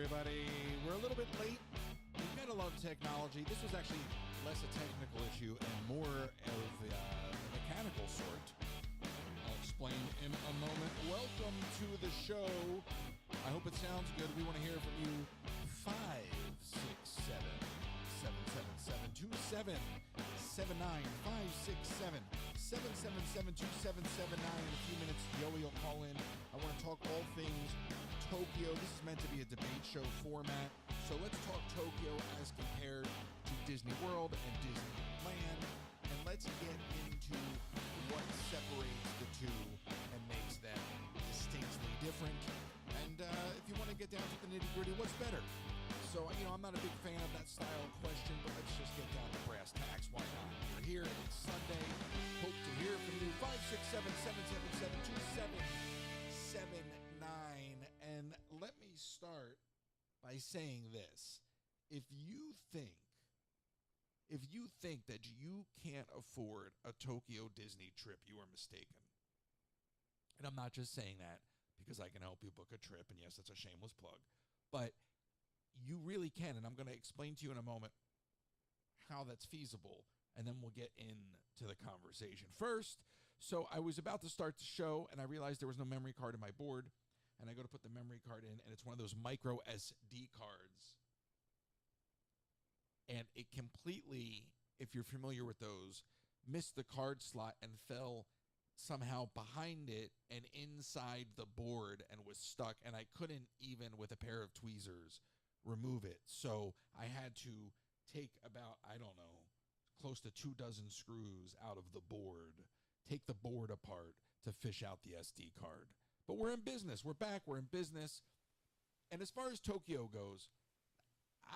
everybody. We're a little bit late. You gotta love technology. This was actually less a technical issue and more of a mechanical sort. I'll explain in a moment. Welcome to the show. I hope it sounds good. We want to hear from you. 567 777 2779 567 777 2779. In a few minutes, Joey will call in. I want to talk all things Tokyo. This is meant to be a debate show format. So let's talk Tokyo as compared to Disney World and Disneyland. And let's get into what separates the two and makes them distinctly different. And if you want to get down to the nitty-gritty, what's better? So, I'm not a big fan of that style of question, but let's just get down to brass tacks. Why not? You're here. It's Sunday. Hope to hear from you. 567-777-2779. And let me start by saying this. If you think that you can't afford a Tokyo Disney trip, you are mistaken. And I'm not just saying that because I can help you book a trip. And yes, that's a shameless plug. But you really can, and I'm going to explain to you in a moment how that's feasible, and then we'll get into the conversation. First, so I was about to start the show, and I realized there was no memory card in my board, and I go to put the memory card in, and it's one of those micro SD cards. And it completely, if you're familiar with those, missed the card slot and fell somehow behind it and inside the board and was stuck, and I couldn't even, with a pair of tweezers, remove it. So I had to take about, close to 24 screws out of the board, take the board apart to fish out the SD card. But we're in business. We're back. We're in business. And as far as Tokyo goes,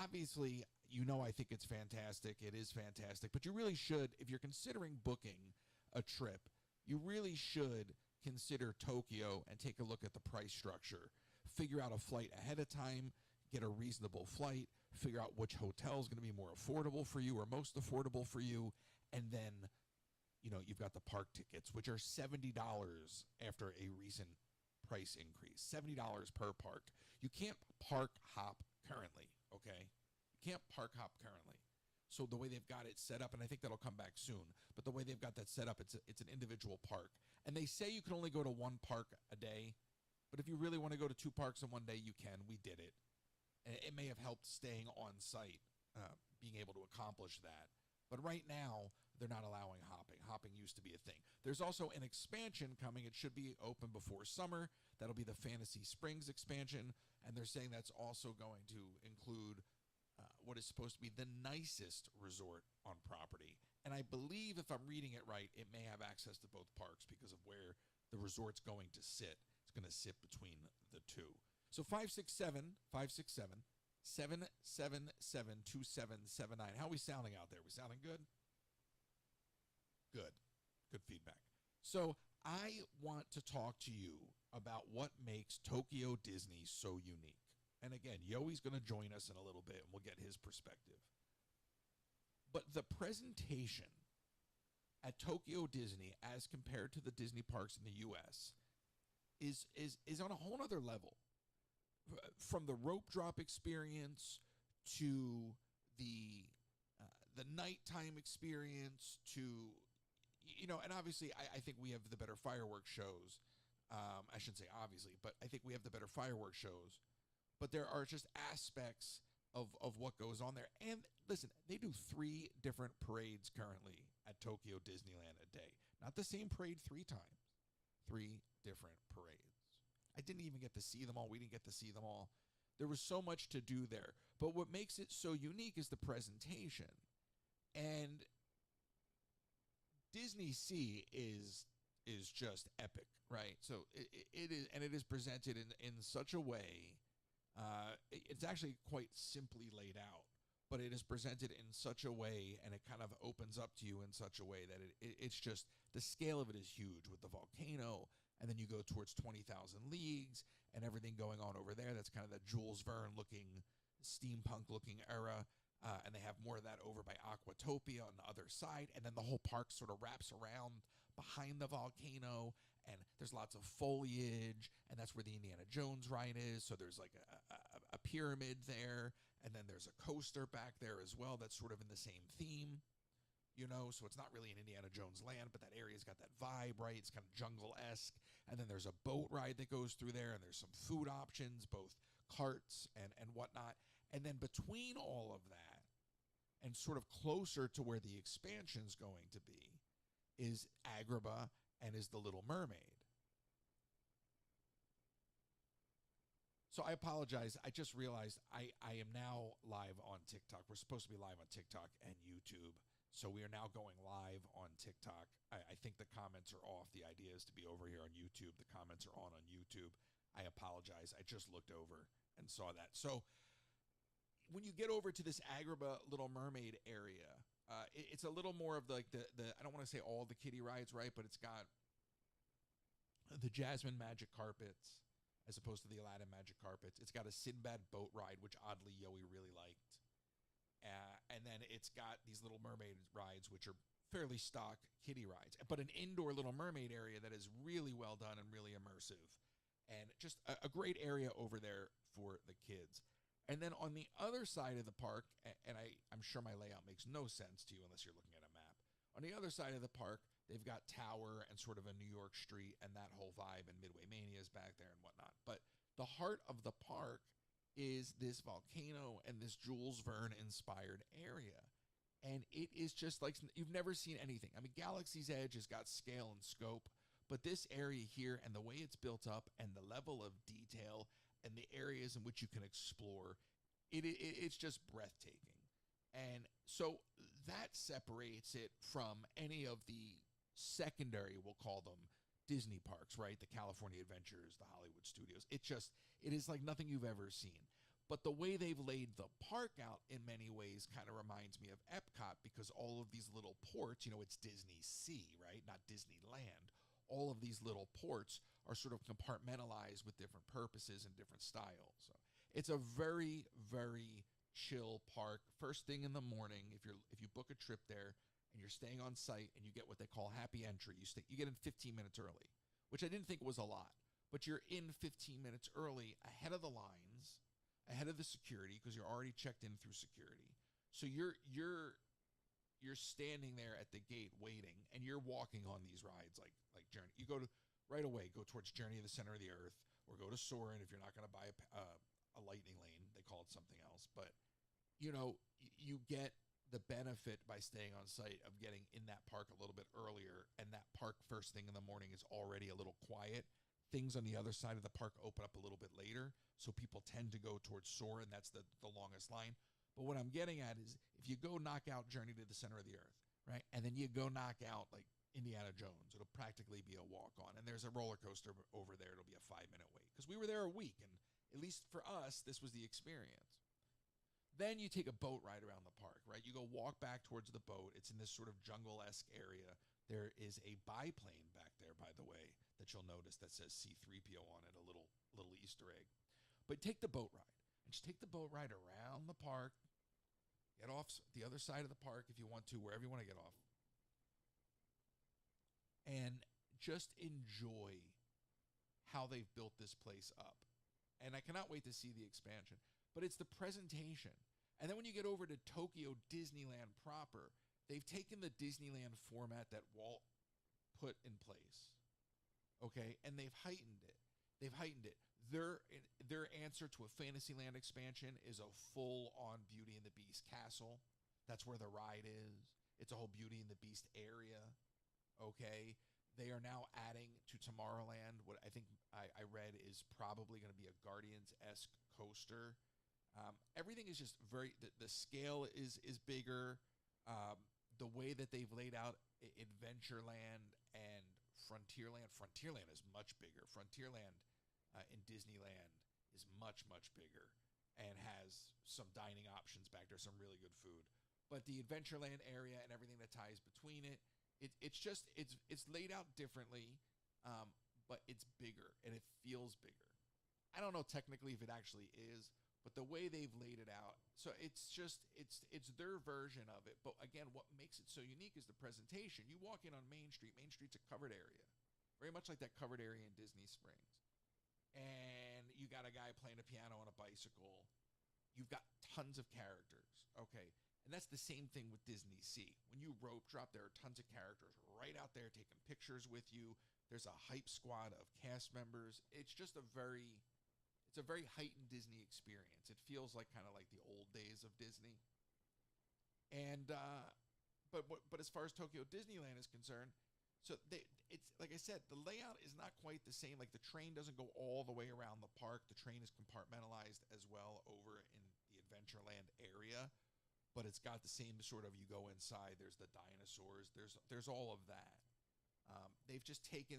obviously, I think it's fantastic. It is fantastic. But you really should, if you're considering booking a trip, you really should consider Tokyo and take a look at the price structure. Figure out a flight ahead of time. Get a reasonable flight, figure out which hotel is going to be more affordable for you or most affordable for you, and then, you've got the park tickets, which are $70 after a recent price increase. $70 per park. You can't park hop currently, okay? You can't park hop currently. So the way they've got it set up, and I think that'll come back soon, but the way they've got that set up, it's an individual park. And they say you can only go to one park a day, but if you really want to go to two parks in one day, you can. We did it. It may have helped staying on site, being able to accomplish that. But right now, they're not allowing hopping. Hopping used to be a thing. There's also an expansion coming. It should be open before summer. That'll be the Fantasy Springs expansion. And they're saying that's also going to include what is supposed to be the nicest resort on property. And I believe, if I'm reading it right, it may have access to both parks because of where the resort's going to sit. It's going to sit between the two. So 567-777-2779. How are we sounding out there? We sounding good? Good. Good feedback. So I want to talk to you about what makes Tokyo Disney so unique. And again, Yoey's going to join us in a little bit, and we'll get his perspective. But the presentation at Tokyo Disney as compared to the Disney parks in the U.S. is on a whole other level. From the rope drop experience to the nighttime experience to, and obviously I think we have the better fireworks shows. I shouldn't say obviously, but I think we have the better fireworks shows. But there are just aspects of what goes on there. And listen, they do 3 different parades currently at Tokyo Disneyland a day. Not the same parade 3 times. 3 different parades. I didn't even get to see them all. We didn't get to see them all. There was so much to do there. But what makes it so unique is the presentation. And Disney Sea is just epic, right? So it is, and it is presented in such a way. It's actually quite simply laid out, but it is presented in such a way, and it kind of opens up to you in such a way that it's just, the scale of it is huge with the volcano. And then you go towards 20,000 Leagues and everything going on over there. That's kind of the Jules Verne looking, steampunk looking era. And they have more of that over by Aquatopia on the other side. And then the whole park sort of wraps around behind the volcano. And there's lots of foliage. And that's where the Indiana Jones ride is. So there's like a a pyramid there, and then there's a coaster back there as well that's sort of in the same theme. So it's not really in Indiana Jones land, but that area's got that vibe, right? It's kind of jungle-esque. And then there's a boat ride that goes through there, and there's some food options, both carts and whatnot. And then between all of that, and sort of closer to where the expansion's going to be, is Agrabah and is the Little Mermaid. So I apologize. I just realized I am now live on TikTok. We're supposed to be live on TikTok and YouTube. So we are now going live on TikTok. I think the comments are off. The idea is to be over here on YouTube. The comments are on YouTube. I apologize. I just looked over and saw that. So when you get over to this Agrabah Little Mermaid area, it's a little more of the I don't want to say all the kiddie rides, right? But it's got the Jasmine Magic Carpets as opposed to the Aladdin Magic Carpets. It's got a Sinbad boat ride, which oddly Yoey really liked. And then it's got these Little Mermaid rides, which are fairly stock kiddie rides, but an indoor Little Mermaid area that is really well done and really immersive, and just a great area over there for the kids. And then on the other side of the park, and I'm sure my layout makes no sense to you unless you're looking at a map. On the other side of the park, they've got Tower and sort of a New York street and that whole vibe, and Midway Mania is back there and whatnot. But the heart of the park is this volcano and this Jules Verne inspired area. And it is just like you've never seen anything. I mean, Galaxy's Edge has got scale and scope, but this area here and the way it's built up and the level of detail and the areas in which you can explore, it's just breathtaking. And so that separates it from any of the secondary, we'll call them, Disney parks, right? The California Adventures, the Hollywood Studios. It is like nothing you've ever seen. But the way they've laid the park out in many ways kind of reminds me of Epcot, because all of these little ports, it's Disney Sea, right? Not Disneyland. All of these little ports are sort of compartmentalized with different purposes and different styles. So it's a very, very chill park. First thing in the morning, if you book a trip there and you're staying on site and you get what they call happy entry, you get in 15 minutes early, which I didn't think was a lot, but you're in 15 minutes early ahead of the lines, ahead of the security, because you're already checked in through security. So you're standing there at the gate waiting, and you're walking on these rides like Journey. You go to right away, go towards Journey to the Center of the Earth, or go to Soarin' if you're not going to buy a lightning lane. They call it something else, but you get the benefit by staying on site of getting in that park a little bit earlier, and that park first thing in the morning is already a little quiet. Things on the other side of the park open up a little bit later, so people tend to go towards Soarin'. That's the longest line. But what I'm getting at is if you go knock out Journey to the Center of the Earth, right, and then you go knock out like Indiana Jones, it'll practically be a walk-on. And there's a roller coaster over there. It'll be a 5-minute wait, because we were there a week, and at least for us, this was the experience. Then you take a boat ride around the park, right? You go walk back towards the boat. It's in this sort of jungle-esque area. There is a biplane back there, by the way, that you'll notice that says C-3PO on it, a little Easter egg. But take the boat ride, and just take the boat ride around the park. Get off the other side of the park if you want to, wherever you want to get off. And just enjoy how they've built this place up. And I cannot wait to see the expansion. But it's the presentation. And then when you get over to Tokyo Disneyland proper, they've taken the Disneyland format that Walt put in place. Okay? And they've heightened it. Their answer to a Fantasyland expansion is a full-on Beauty and the Beast castle. That's where the ride is. It's a whole Beauty and the Beast area. Okay? They are now adding to Tomorrowland what I think I read is probably going to be a Guardians-esque coaster. Everything is just the scale is bigger. The way that they've laid out Adventureland and Frontierland is much bigger. Frontierland in Disneyland is much, much bigger and has some dining options back there, some really good food. But the Adventureland area and everything that ties between it's laid out differently, but it's bigger and it feels bigger. I don't know technically if it actually is, but the way they've laid it out, so it's their version of it. But again, what makes it so unique is the presentation. You walk in on Main Street. Main Street's a covered area, very much like that covered area in Disney Springs. and you got a guy playing a piano on a bicycle. You've got tons of characters, okay? And that's the same thing with Disney Sea. When you rope drop, there are tons of characters right out there taking pictures with you. There's a hype squad of cast members. It's just it's a very heightened Disney experience. It feels like kind of like the old days of Disney. And but as far as Tokyo Disneyland is concerned, it's like I said, the layout is not quite the same. Like the train doesn't go all the way around the park. The train is compartmentalized as well over in the Adventureland area, but it's got the same sort of, you go inside, there's the dinosaurs, there's all of that. They've just taken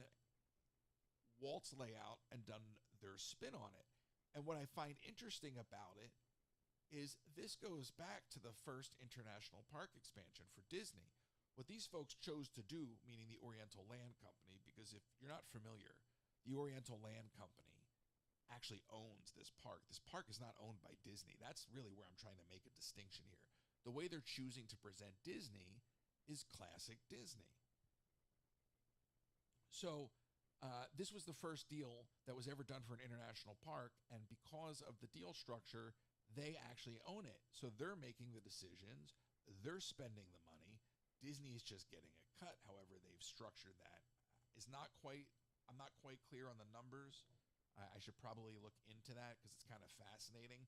Walt's layout and done their spin on it. And what I find interesting about it is this goes back to the first international park expansion for Disney. What these folks chose to do, meaning the Oriental Land Company, because if you're not familiar, the Oriental Land Company actually owns this park. This park is not owned by Disney. That's really where I'm trying to make a distinction here. The way they're choosing to present Disney is classic Disney. So this was the first deal that was ever done for an international park, and because of the deal structure, they actually own it. So they're making the decisions, they're spending the money. Disney is just getting a cut. However, they've structured that. I'm not quite clear on the numbers. I should probably look into that because it's kind of fascinating.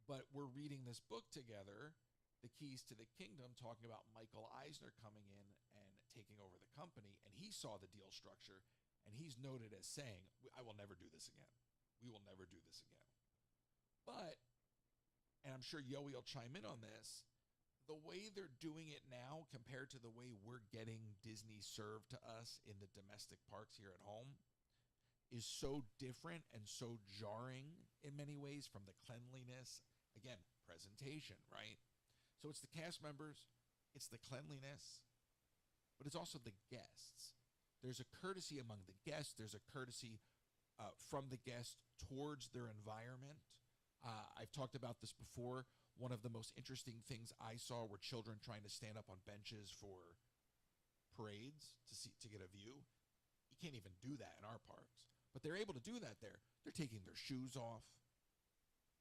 But we're reading this book together, The Keys to the Kingdom, talking about Michael Eisner coming in and taking over the company, and he saw the deal structure, and he's noted as saying, I will never do this again. We will never do this again. But, and I'm sure Yoey will chime in on this, the way they're doing it now compared to the way we're getting Disney served to us in the domestic parks here at home is so different and so jarring in many ways, from the cleanliness, again, presentation, right? So it's the cast members, it's the cleanliness, but it's also the guests. There's a courtesy among the guests. There's a courtesy from the guests towards their environment. I've talked about this before. One of the most interesting things I saw were children trying to stand up on benches for parades to get a view. You can't even do that in our parks, but they're able to do that there. They're taking their shoes off.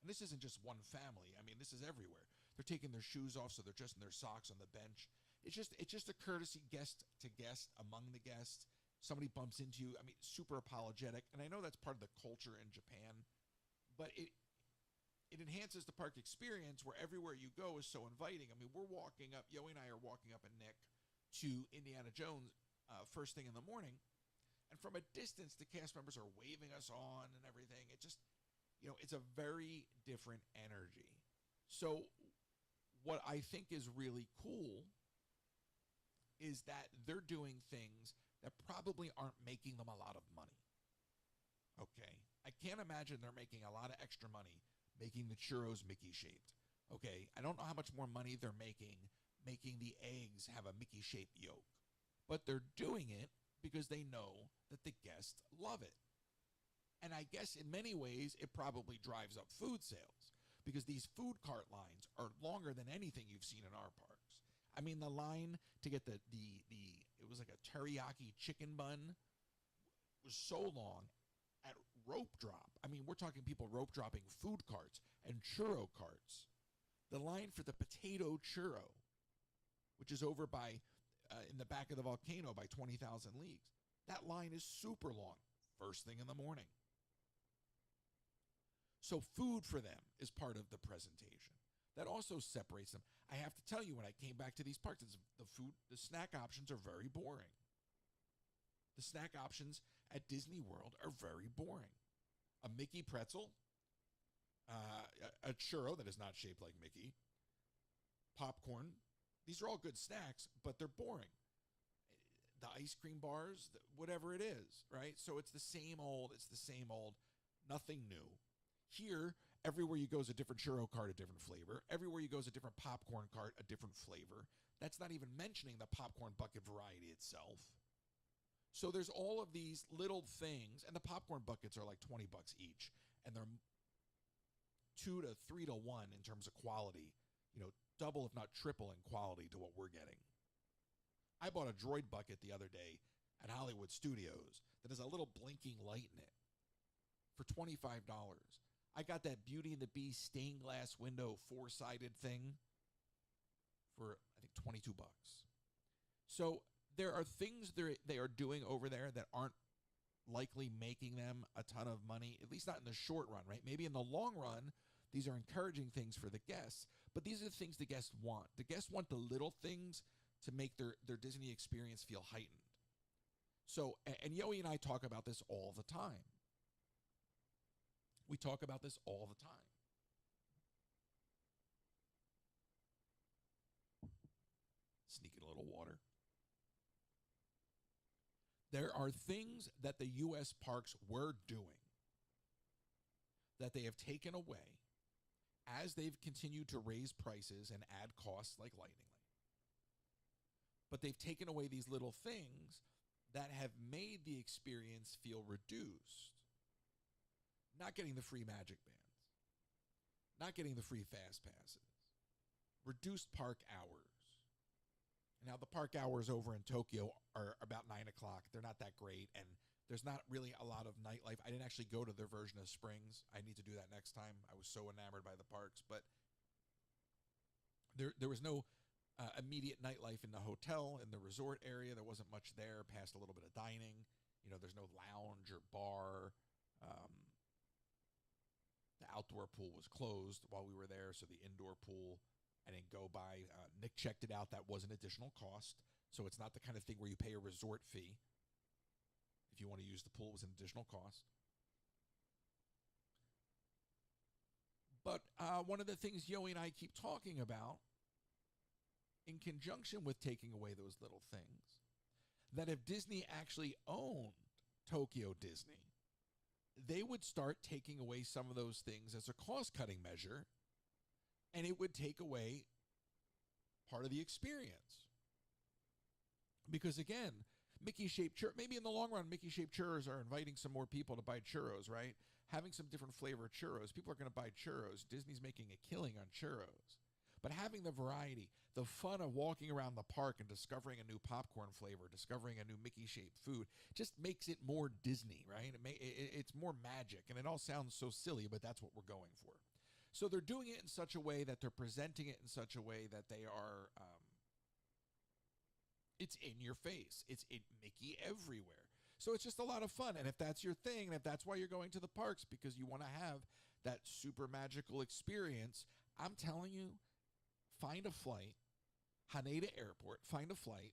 And this isn't just one family. I mean, this is everywhere. They're taking their shoes off, so they're just in their socks on the bench. It's just a courtesy guest to guest among the guests. Somebody bumps into you. I mean, super apologetic. And I know that's part of the culture in Japan, but it enhances the park experience where everywhere you go is so inviting. I mean, we're walking up, Yoey and I are walking up, and Nick, to Indiana Jones first thing in the morning. And from a distance, the cast members are waving us on and everything. It just, it's a very different energy. So what I think is really cool is that they're doing things that probably aren't making them a lot of money. Okay? I can't imagine they're making a lot of extra money making the churros Mickey-shaped. Okay? I don't know how much more money they're making the eggs have a Mickey-shaped yolk. But they're doing it because they know that the guests love it. And I guess in many ways, it probably drives up food sales, because these food cart lines are longer than anything you've seen in our parks. I mean, the line to get the it was like a teriyaki chicken bun was so long at rope drop. I mean, we're talking people rope dropping food carts and churro carts. The line for the potato churro, which is over by in the back of the volcano by 20,000 Leagues, that line is super long, first thing in the morning. So food for them is part of the presentation. That also separates them. I have to tell you, when I came back to these parks, the snack options are very boring. The snack options at Disney World are very boring. A Mickey pretzel, a churro that is not shaped like Mickey, popcorn. These are all good snacks, but they're boring. The ice cream bars, whatever it is, right? So it's the same old, nothing new. Here, everywhere you go is a different churro cart, a different flavor. Everywhere you go is a different popcorn cart, a different flavor. That's not even mentioning the popcorn bucket variety itself. So there's all of these little things, and the popcorn buckets are like $20 each, and they're 2 to 3 to 1 in terms of quality, double if not triple in quality to what we're getting. I bought a Droid bucket the other day at Hollywood Studios that has a little blinking light in it. for $25. I got that Beauty and the Beast stained glass window 4-sided thing for I think 22 bucks. So there are things they are doing over there that aren't likely making them a ton of money, at least not in the short run, right? Maybe in the long run, these are encouraging things for the guests, but these are the things the guests want. The guests want the little things to make their Disney experience feel heightened. So, and Yoey and I talk about this all the time. We talk about this all the time. Sneaking a little water. There are things that the U.S. parks were doing that they have taken away as they've continued to raise prices and add costs like lightning lane. But they've taken away these little things that have made the experience feel reduced. Not getting the free magic bands, not getting the free fast passes, reduced park hours. Now, the park hours over in Tokyo are about 9 o'clock. They're not that great, and there's not really a lot of nightlife. I didn't actually go to their version of Springs. I need to do that next time. I was so enamored by the parks, but there was no immediate nightlife in the hotel, in the resort area. There wasn't much there past a little bit of dining. You know, there's no lounge or bar. The outdoor pool was closed while we were there, so the indoor pool I didn't go by. Nick checked it out. That was an additional cost. So it's not the kind of thing where you pay a resort fee. If you want to use the pool, it was an additional cost. But one of the things Yoey and I keep talking about, in conjunction with taking away those little things, that if Disney actually owned Tokyo Disney, they would start taking away some of those things as a cost-cutting measure, and it would take away part of the experience. Because again, Mickey-shaped churros, maybe in the long run, Mickey-shaped churros are inviting some more people to buy churros, right? Having some different flavor churros. People are going to buy churros. Disney's making a killing on churros. But having the variety, the fun of walking around the park and discovering a new popcorn flavor, discovering a new Mickey-shaped food, just makes it more Disney, right? It's more magic. And it all sounds so silly, but that's what we're going for. So they're doing it in such a way that they're presenting it in such a way that they are, it's in your face. It's in Mickey everywhere. So it's just a lot of fun. And if that's your thing, and if that's why you're going to the parks, because you want to have that super magical experience, I'm telling you, find a flight, Haneda Airport, find a flight,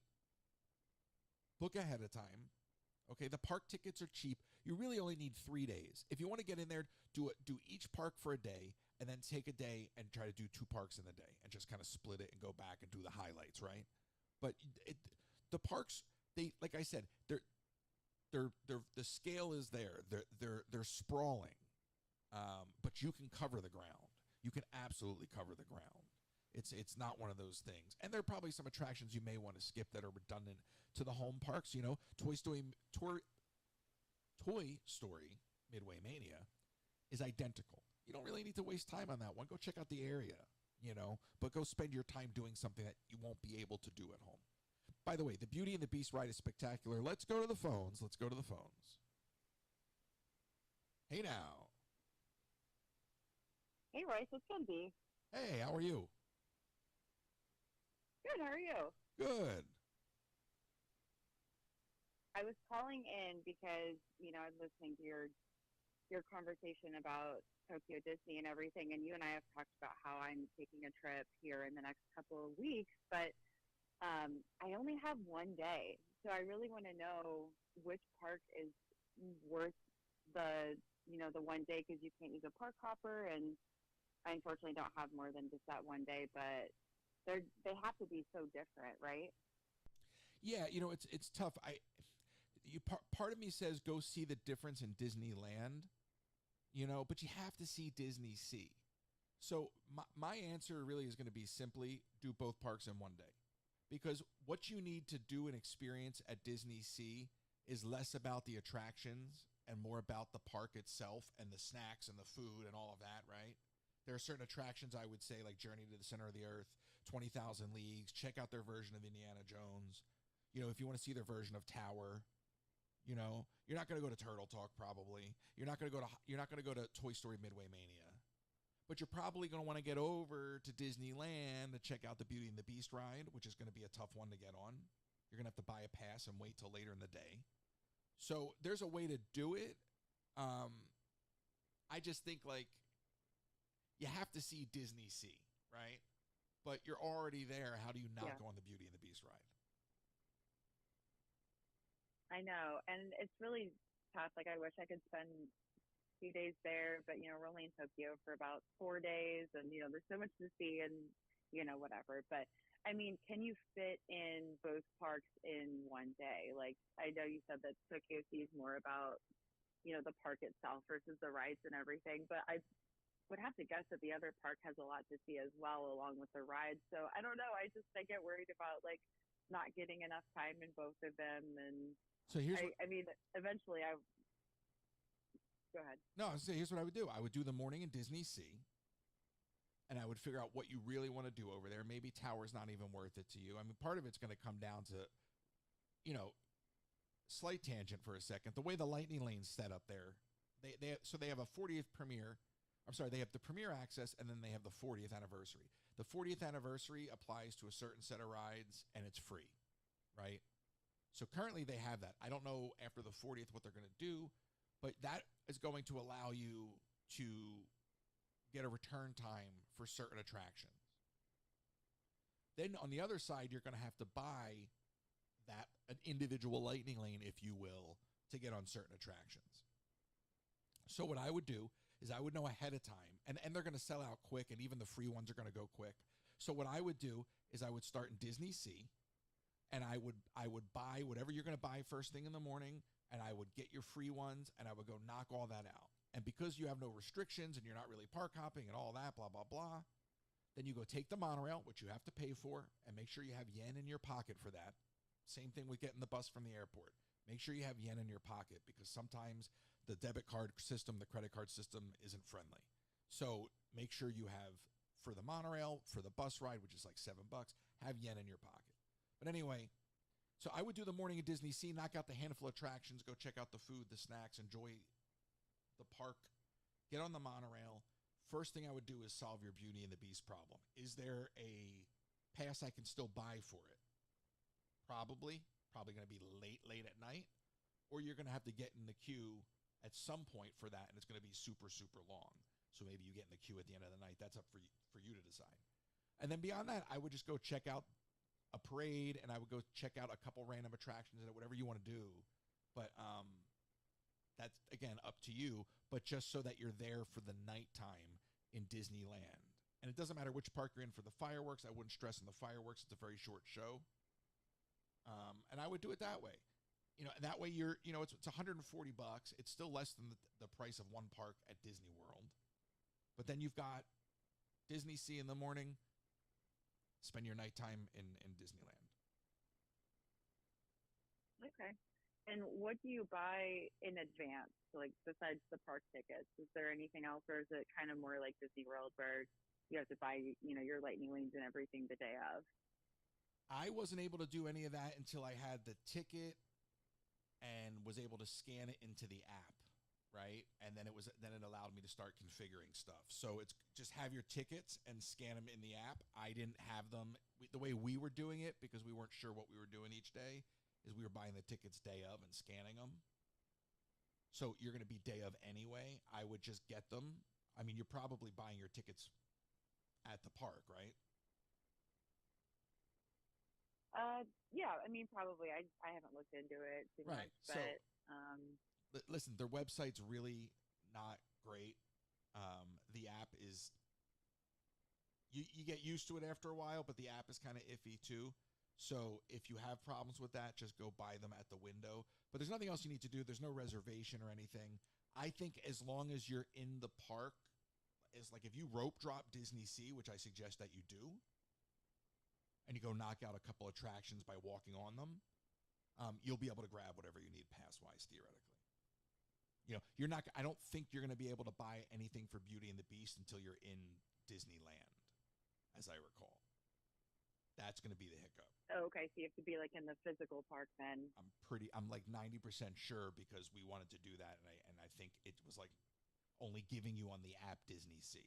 book ahead of time. Okay, the park tickets are cheap. You really only need 3 days. If you want to get in there, do each park for a day, and then take a day and try to do 2 parks in the day, and just kind of split it and go back and do the highlights, right? But the parks, they, like I said, the scale is there. They're sprawling, but you can cover the ground. You can absolutely cover the ground. It's not one of those things. And there are probably some attractions you may want to skip that are redundant to the home parks. You know, Toy Story Midway Mania is identical. You don't really need to waste time on that one. Go check out the area, you know, but go spend your time doing something that you won't be able to do at home. By the way, the Beauty and the Beast ride is spectacular. Let's go to the phones. Hey now. Hey, Royce, it's Cindy. Hey, how are you? Good, how are you? Good. I was calling in because, you know, I'm listening to your conversation about Tokyo Disney and everything, and you and I have talked about how I'm taking a trip here in the next couple of weeks, but I only have 1 day, so I really want to know which park is worth the 1 day, because you can't use a park hopper, and I unfortunately don't have more than just that 1 day, but they have to be so different, right? Yeah, you know, it's tough. Part of me says go see the difference in Disneyland, you know, but you have to see Disney Sea. So my answer really is going to be simply do both parks in 1 day. Because what you need to do and experience at Disney Sea is less about the attractions and more about the park itself and the snacks and the food and all of that, right? There are certain attractions I would say, like Journey to the Center of the Earth, 20,000 Leagues. Check out their version of Indiana Jones. You know, if you want to see their version of Tower, You know, you're not going to go to Turtle Talk probably. You're not going to go to Toy Story Midway Mania. But you're probably going to want to get over to Disneyland to check out the Beauty and the Beast ride, which is going to be a tough one to get on. You're going to have to buy a pass and wait till later in the day. So there's a way to do it. I just think, like, you have to see Disney Sea, right? But you're already there. How do you not go on the Beauty and the Beast ride? I know. And it's really tough. Like, I wish I could spend a few days there, but, we're only in Tokyo for about 4 days, and, there's so much to see and, whatever. But, I mean, can you fit in both parks in one day? Like, I know you said that Tokyo Sea is more about, the park itself versus the rides and everything, but I would have to guess that the other park has a lot to see as well, along with the rides. So I don't know. I get worried about, like, not getting enough time in both of them. And so I mean, eventually go ahead. No, here's what I would do. I would do the morning in Disney Sea, and I would figure out what you really want to do over there. Maybe Tower's not even worth it to you. I mean, part of it's going to come down to, slight tangent for a second. The way the Lightning Lane's set up there, they have a 40th premiere. I'm sorry, they have the premiere access, and then they have the 40th anniversary. The 40th anniversary applies to a certain set of rides, and it's free, right? So currently they have that. I don't know after the 40th what they're going to do, but that is going to allow you to get a return time for certain attractions. Then on the other side, you're going to have to buy an individual Lightning Lane, if you will, to get on certain attractions. So what I would do is I would know ahead of time, and they're going to sell out quick, and even the free ones are going to go quick. So what I would do is I would start in Disney Sea, and I would buy whatever you're going to buy first thing in the morning, and I would get your free ones, and I would go knock all that out. And because you have no restrictions and you're not really park hopping and all that, blah, blah, blah, then you go take the monorail, which you have to pay for, and make sure you have yen in your pocket for that. Same thing with getting the bus from the airport. Make sure you have yen in your pocket, because sometimes the debit card system, the credit card system isn't friendly. So make sure you have, for the monorail, for the bus ride, which is like $7, have yen in your pocket. But anyway, so I would do the morning at Disney Sea, knock out the handful of attractions, go check out the food, the snacks, enjoy the park, get on the monorail. First thing I would do is solve your Beauty and the Beast problem. Is there a pass I can still buy for it? Probably going to be late at night, or you're going to have to get in the queue at some point for that, and it's going to be super, super long. So maybe you get in the queue at the end of the night. That's up for you to decide. And then beyond that, I would just go check out a parade, and I would go check out a couple random attractions and whatever you want to do. But that's, again, up to you, but just so that you're there for the nighttime in Disneyland. And it doesn't matter which park you're in for the fireworks. I wouldn't stress on the fireworks. It's a very short show. And I would do it that way. That way it's $140. It's still less than the price of one park at Disney World. But then you've got Disney Sea in the morning, spend your nighttime in Disneyland. Okay. And what do you buy in advance, like, besides the park tickets? Is there anything else, or is it kind of more like Disney World where you have to buy, your Lightning Lanes and everything the day of? I wasn't able to do any of that until I had the ticket and was able to scan it into the app, right? And then it allowed me to start configuring stuff. So it's just have your tickets and scan them in the app. I didn't have them the way we were doing it, because we weren't sure what we were doing each day, is we were buying the tickets day of and scanning them. So you're going to be day of anyway. I would just get them. I mean, you're probably buying your tickets at the park, right? Yeah, I mean, probably. I haven't looked into it too right. much, but listen, their website's really not great. The app is you get used to it after a while, but the app is kind of iffy too. So if you have problems with that, just go buy them at the window. But there's nothing else you need to do. There's no reservation or anything. I think as long as you're in the park, is like if you rope drop Disney Sea, which I suggest that you do, and you go knock out a couple attractions by walking on them, you'll be able to grab whatever you need pass-wise, theoretically. You're not. I don't think you're going to be able to buy anything for Beauty and the Beast until you're in Disneyland, as I recall. That's going to be the hiccup. Oh, okay, so you have to be like in the physical park then. I'm like 90% sure because we wanted to do that, and I think it was like only giving you on the app Disney Sea.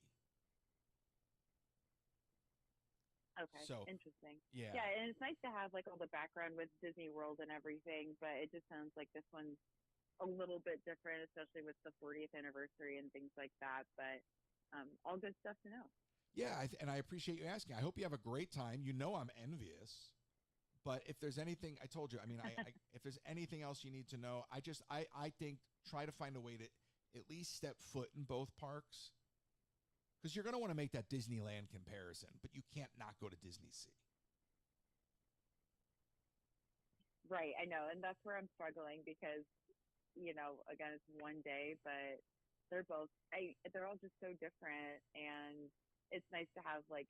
Okay, So interesting. yeah, Yeah, and it's nice to have like all the background with Disney World and everything, but it just sounds like this one's a little bit different, especially with the 40th anniversary and things like that. But all good stuff to know. yeah, and I appreciate you asking. I hope you have a great time. You know I'm envious. But if there's anything, I told you, I mean, if there's anything else you need to know, I think try to find a way to at least step foot in both parks, because you're going to want to make that Disneyland comparison, but you can't not go to Disney Sea. Right, I know, and that's where I'm struggling because, again, it's one day, but they're all just so different, and it's nice to have like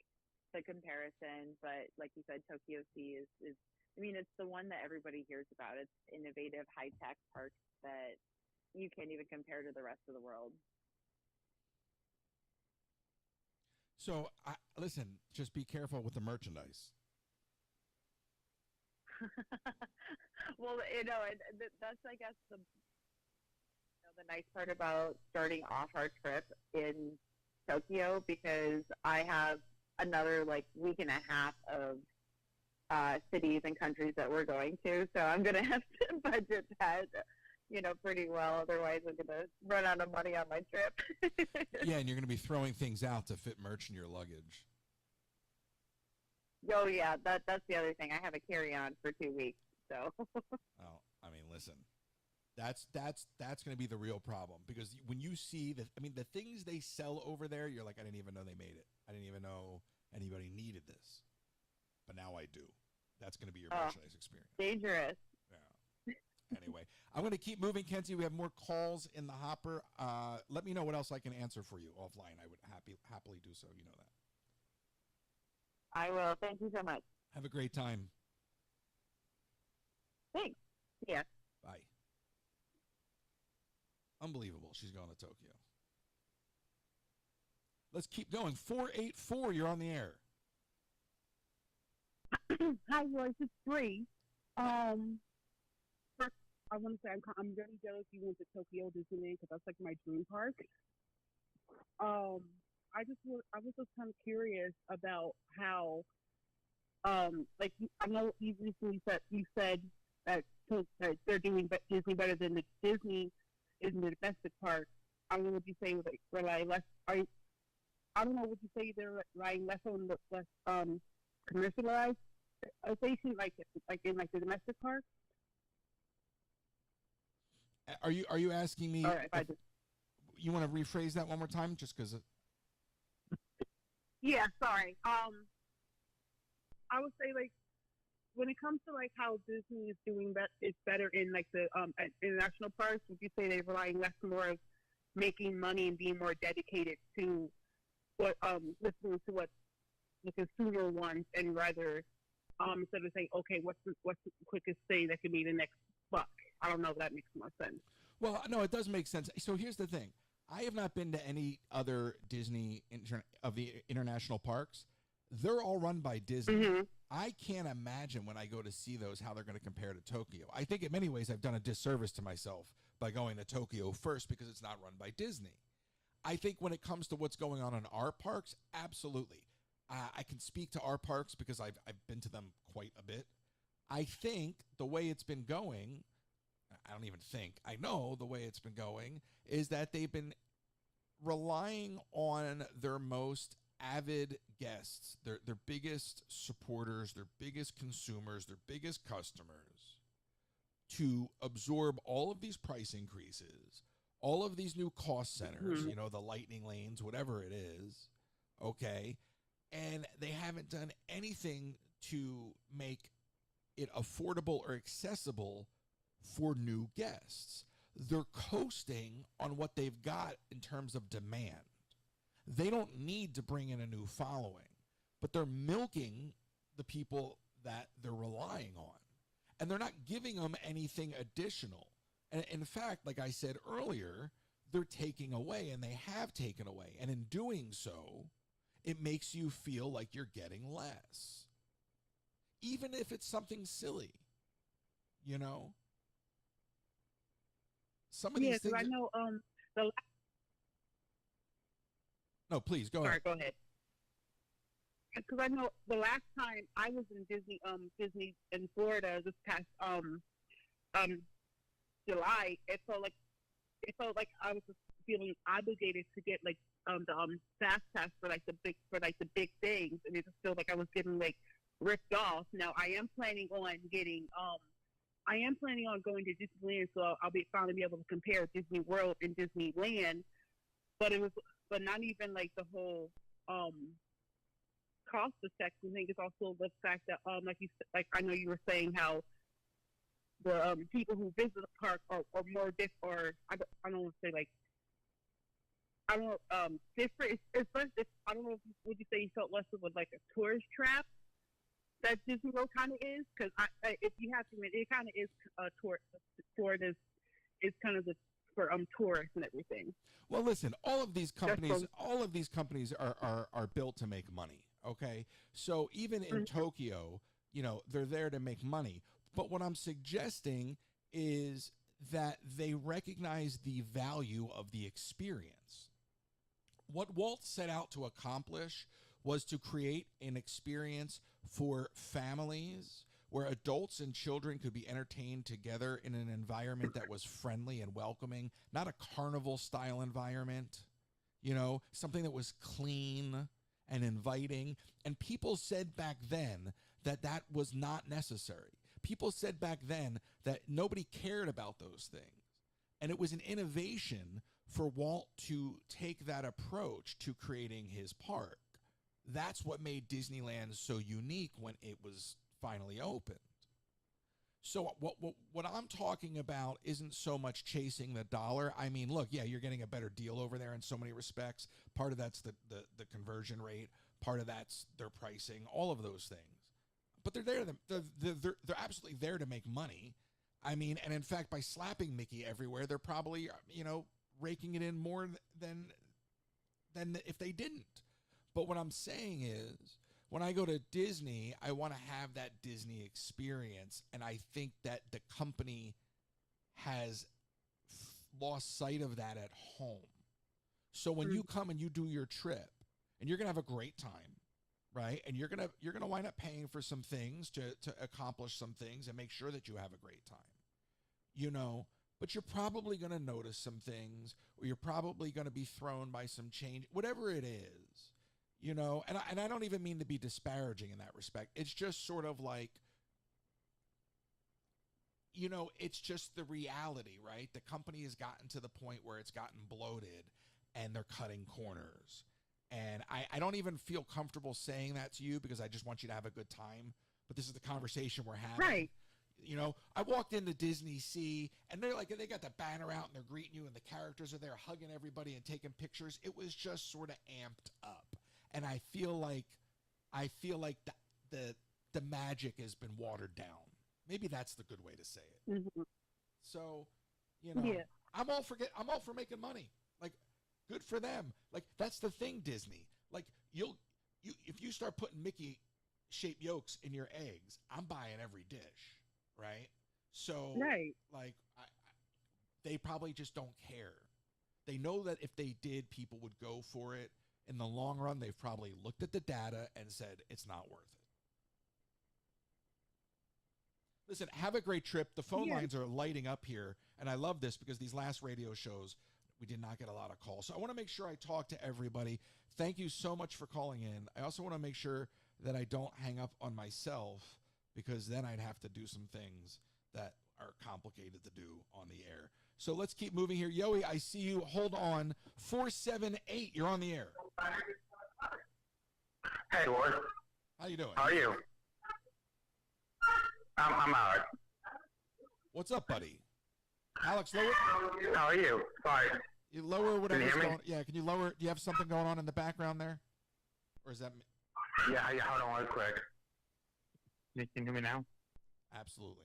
the comparison. But like you said, Tokyo Sea is I mean, it's the one that everybody hears about. It's innovative, high tech parks that you can't even compare to the rest of the world. So listen, just be careful with the merchandise. Well, that's I guess the nice part about starting off our trip in Tokyo, because I have another like week and a half of cities and countries that we're going to. So I'm going to have to budget that, pretty well. Otherwise, I'm going to run out of money on my trip. Yeah, and you're going to be throwing things out to fit merch in your luggage. Oh, yeah, that's the other thing. I have a carry-on for 2 weeks. So. Oh, I mean, listen. That's going to be the real problem, because when you see the things they sell over there, you're like, I didn't even know they made it. I didn't even know anybody needed this. But now I do. That's going to be your merchandise experience. Dangerous. Yeah. Anyway, I'm going to keep moving, Kenzie. We have more calls in the hopper. Let me know what else I can answer for you offline. I would happily do so. You know that. I will. Thank you so much. Have a great time. Thanks. Yeah. Bye. Unbelievable. She's going to Tokyo. Let's keep going. 484, you're on the air. Hi, Royce. It's Bree. First, I want to say I'm very jealous you went to Tokyo Disneyland, because that's like my dream park. I was just kind of curious about how, like, I know you recently said that they're doing Disney better than the Disney in the domestic park. I don't know, would you say like rely less? I don't know. Would you say they're relying less on the less commercialized station, like in like the domestic park? Are you asking me? All right, you want to rephrase that one more time, just because? Yeah, sorry. I would say like when it comes to like how Disney is doing it's better in like the international parks. Would you say they're relying less more of making money and being more dedicated to what listening to what the consumer wants, and rather instead of saying, okay, what's the quickest thing that can be the next buck? I don't know if that makes more sense. Well, no, it does make sense. So here's the thing. I have not been to any other Disney of the international parks. They're all run by Disney. Mm-hmm. I can't imagine when I go to see those how they're going to compare to Tokyo. I think in many ways I've done a disservice to myself by going to Tokyo first, because it's not run by Disney. I think when it comes to what's going on in our parks, absolutely. I can speak to our parks because I've been to them quite a bit. I think the way it's been going, I don't even think, I know the way it's been going is that they've been relying on their most avid guests, their biggest supporters, their biggest consumers, their biggest customers, to absorb all of these price increases, all of these new cost centers, Mm-hmm. the lightning lanes, whatever it is, okay? And they haven't done anything to make it affordable or accessible for new guests. They're coasting on what they've got in terms of demand. They don't need to bring in a new following, but they're milking the people that they're relying on. And they're not giving them anything additional. And in fact, like I said earlier, they're taking away, and they have taken away. And in doing so, it makes you feel like you're getting less. even if it's something silly, you know. Some of these things. I know the No, please go sorry, ahead. go ahead. Because I know the last time I was in Disney in Florida this past July, it felt like I was just feeling obligated to get like the fast pass for like the big things, and it just felt like I was getting like ripped off. Now I am planning on going to Disneyland, so I'll finally be able to compare Disney World and Disneyland. But not even like the whole cost effect. I think it's also the fact that like I know you were saying how the people who visit the park are more or I don't want to say like I don't know different. I don't know if would you say you felt less of like a tourist trap that Disney World kind of is, because if you have to admit, it kind of is a tourist is kind of the for tourists and everything. Well, listen, all of these companies are built to make money. Okay, so even in Tokyo, you know, they're there to make money. But what I'm suggesting is that they recognize the value of the experience. What Walt set out to accomplish was to create an experience for families where adults and children could be entertained together in an environment that was friendly and welcoming, not a carnival style environment, you know, something that was clean and inviting. And people said back then that that was not necessary. People said back then that nobody cared about those things. And it was an innovation for Walt to take that approach to creating his park. That's what made Disneyland so unique when it was finally opened. So what I'm talking about isn't so much chasing the dollar. I mean, look, yeah, you're getting a better deal over there in so many respects. Part of that's the conversion rate. Part of that's their pricing. All of those things. But they're there. They're absolutely there to make money. I mean, and in fact, by slapping Mickey everywhere, they're probably, you know, raking it in more than if they didn't. But what I'm saying is, when I go to Disney, I want to have that Disney experience. And I think that the company has lost sight of that at home. So when you come and you do your trip, and you're going to have a great time, right? And you're going to wind up paying for some things to accomplish some things and make sure that you have a great time, you know, but you're probably going to notice some things, or you're probably going to be thrown by some change, whatever it is. You know, and I don't even mean to be disparaging in that respect. It's just sort of like, you know, it's just the reality, right? The company has gotten to the point where it's gotten bloated and they're cutting corners. And I don't even feel comfortable saying that to you because I just want you to have a good time. But this is the conversation we're having. Right. You know, I walked into Disney Sea and they're like, they got the banner out and they're greeting you and the characters are there hugging everybody and taking pictures. It was just sort of amped up. And I feel like the magic has been watered down. Maybe that's the good way to say it. Mm-hmm. So, you know, yeah. I'm all for making money. Like, good for them. Like, that's the thing, Disney. Like, if you start putting Mickey shaped yolks in your eggs, I'm buying every dish, right? So, right. Like, they probably just don't care. They know that if they did, people would go for it. In the long run, they've probably looked at the data and said, it's not worth it. Listen, have a great trip. The phone lines are lighting up here, and I love this because these last radio shows, we did not get a lot of calls. So I want to make sure I talk to everybody. Thank you so much for calling in. I also want to make sure that I don't hang up on myself because then I'd have to do some things that are complicated to do on the air. So let's keep moving here. Yoey, I see you. Hold on. 478, you're on the air. Hey, Ward. How you doing? How are you? I'm all right. What's up, buddy? Alex, lower. How are you? Sorry. You lower whatever's going. Yeah, can you lower? Do you have something going on in the background there, or is that? Yeah. Hold on, real quick. Can you hear me now? Absolutely.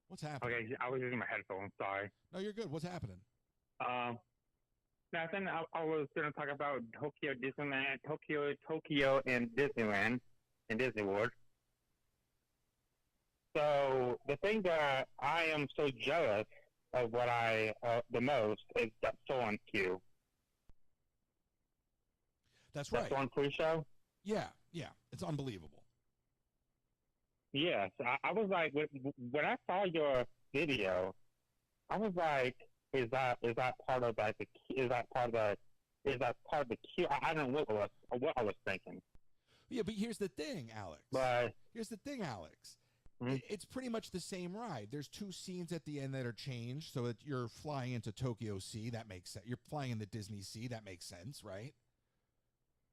What's happening? Okay, I was using my headphones. Sorry. No, you're good. What's happening? Nothing. I was going to talk about Tokyo and Disneyland and Disney World. So the thing that I am so jealous of what I the most is that Soren Q. That's That right. Soren pre-show. Yeah, yeah. It's unbelievable. Yes, I was like when I saw your video, I was like, is that part of like the is that part of the queue? I don't know what I was thinking, Yeah, but here's the thing, Alex. but Here's the thing, Alex. Mhm. It's pretty much the same ride. There's two scenes at the end that are changed, so that you're flying into Tokyo Sea. That makes sense. You're flying in the Disney Sea. That makes sense, right?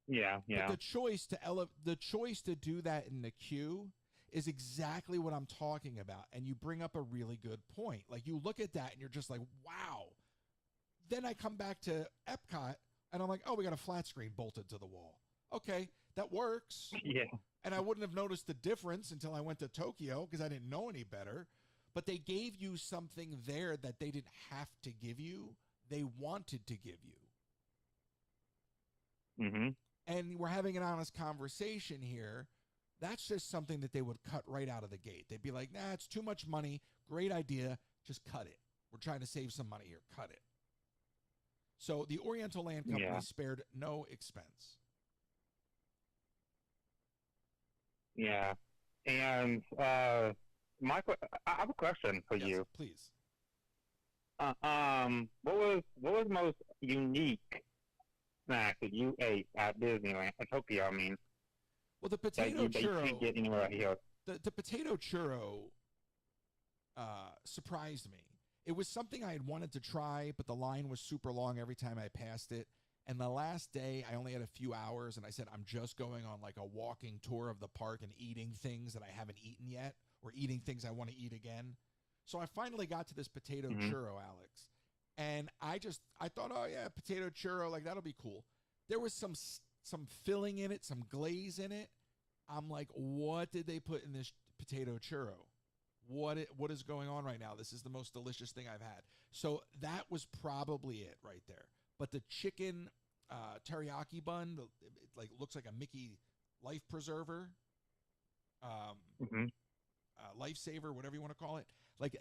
yeah, But the choice to do that in the queue is exactly what I'm talking about. And you bring up a really good point. Like you look at that and you're just like, wow. Then I come back to Epcot and I'm like, oh, we got a flat screen bolted to the wall. Okay, that works. yeah, And I wouldn't have noticed the difference until I went to Tokyo because I didn't know any better. But they gave you something there that they didn't have to give you. They wanted to give you. hmm And we're having an honest conversation here. That's just something that they would cut right out of the gate. They'd be like, nah, it's too much money. Great idea. Just cut it. We're trying to save some money here. Cut it. So the Oriental Land Company Yeah. spared no expense. yeah. And Michael, I have a question for Yes, you. please. What was the most unique snack that you ate at Disneyland, at Tokyo? I mean, Well, the that potato you can't churro, get anywhere here. the potato churro surprised me. It was something I had wanted to try, but the line was super long every time I passed it. And the last day, I only had a few hours, and I said, I'm just going on like a walking tour of the park and eating things that I haven't eaten yet, or eating things I want to eat again. So I finally got to this potato Mhm. churro, Alex. And I thought, oh yeah, potato churro, like that'll be cool. There was some filling in it, some glaze in it. I'm like, what did they put in this potato churro? What is going on right now? This is the most delicious thing I've had. So that was probably it right there. But the chicken teriyaki bun, it like looks like a Mickey life preserver, hmm lifesaver, whatever you want to call it. Like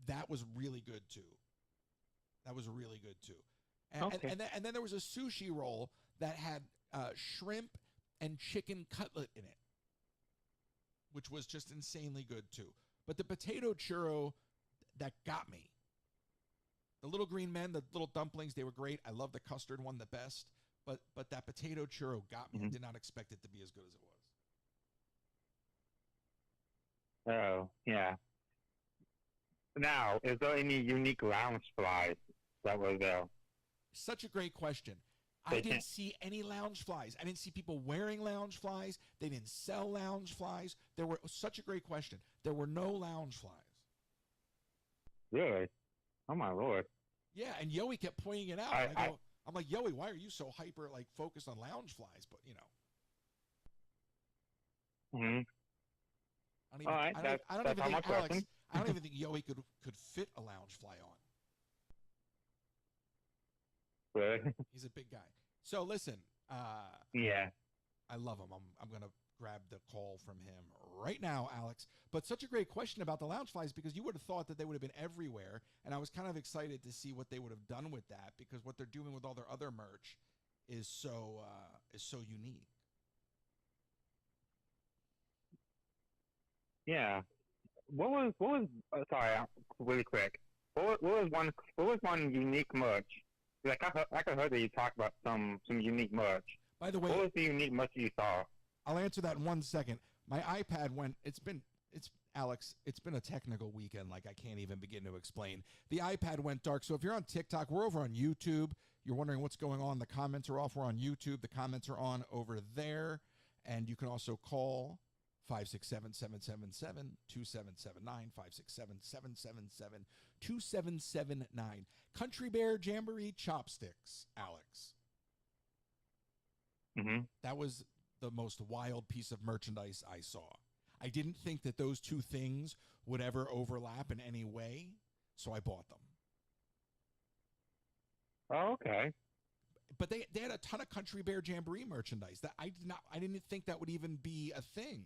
that was really good too. That was really good too. Okay. And then there was a sushi roll that had shrimp and chicken cutlet in it, which was just insanely good too. But the potato churro, that got me. The little green men, the little dumplings, they were great. I love the custard one the best. But that potato churro got me. I Mhm. did not expect it to be as good as it was. Oh, yeah. Now, is there any unique lounge flies that were there? Such a great question. I They didn't can't- see any lounge flies. I didn't see people wearing lounge flies. They didn't sell lounge flies. There were such a great question. There were no lounge flies. Really? Oh my lord. Yeah, and Yoey kept pointing it out. I'm like, Yoey, why are you so hyper like focused on lounge flies? But you know, hmm I don't even, All right, I don't that's even how think my Alex. question. I don't even think Yoey could fit a lounge fly on. Really? He's a big guy. So listen, yeah. I love him. I'm gonna grab the call from him right now, Alex. But such a great question about the lounge flies because you would have thought that they would have been everywhere, and I was kind of excited to see what they would have done with that because what they're doing with all their other merch is so unique. Yeah. What was sorry, really quick. What was one unique merch? Like I heard that you talked about some unique merch. By the What way, was the unique merch you saw? I'll answer that in 1 second. My iPad went. It's Alex. It's been a technical weekend. Like I can't even begin to explain. The iPad went dark. So if you're on TikTok, we're over on YouTube. You're wondering what's going on. The comments are off. We're on YouTube. The comments are on over there, and you can also call 567-777-2779, 567-777-2779. Country Bear Jamboree Chopsticks, Alex. hmm That was the most wild piece of merchandise I saw. I didn't think that those two things would ever overlap in any way, so I bought them. Oh, okay. But they had a ton of Country Bear Jamboree merchandise that I didn't think that would even be a thing.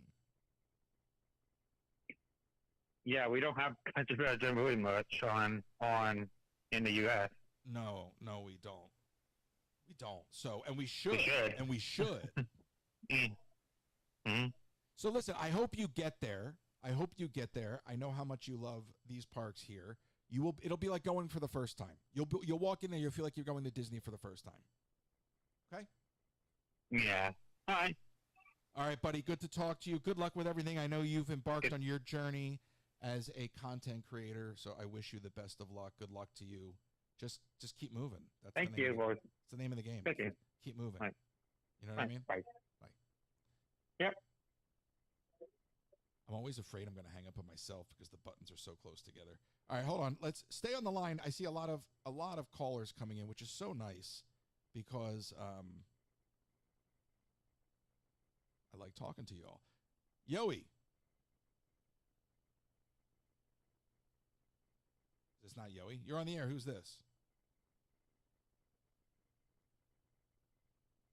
Yeah, we don't have country bears really much on in the U.S. No, we don't. We don't. So, and we should. should. And we should. Mm-hmm. So listen, I hope you get there. I know how much you love these parks here. You will. It'll be like going for the first time. You'll walk in there. You'll feel like you're going to Disney for the first time. Okay. Yeah. Hi. All right, buddy. Good to talk to you. Good luck with everything. I know you've embarked on your journey as a content creator. So I wish you the best of luck. Good luck to you. Just keep moving. That's Thank you. It's the name of the game. Thank you. Keep moving. Right. You know what I mean? Bye. Bye. Yep. I'm always afraid I'm going to hang up on myself because the buttons are so close together. All right, hold on. Let's stay on the line. I see a lot of callers coming in, which is so nice because I like talking to y'all. Yoey. Is this not Yoey? You're on the air. Who's this?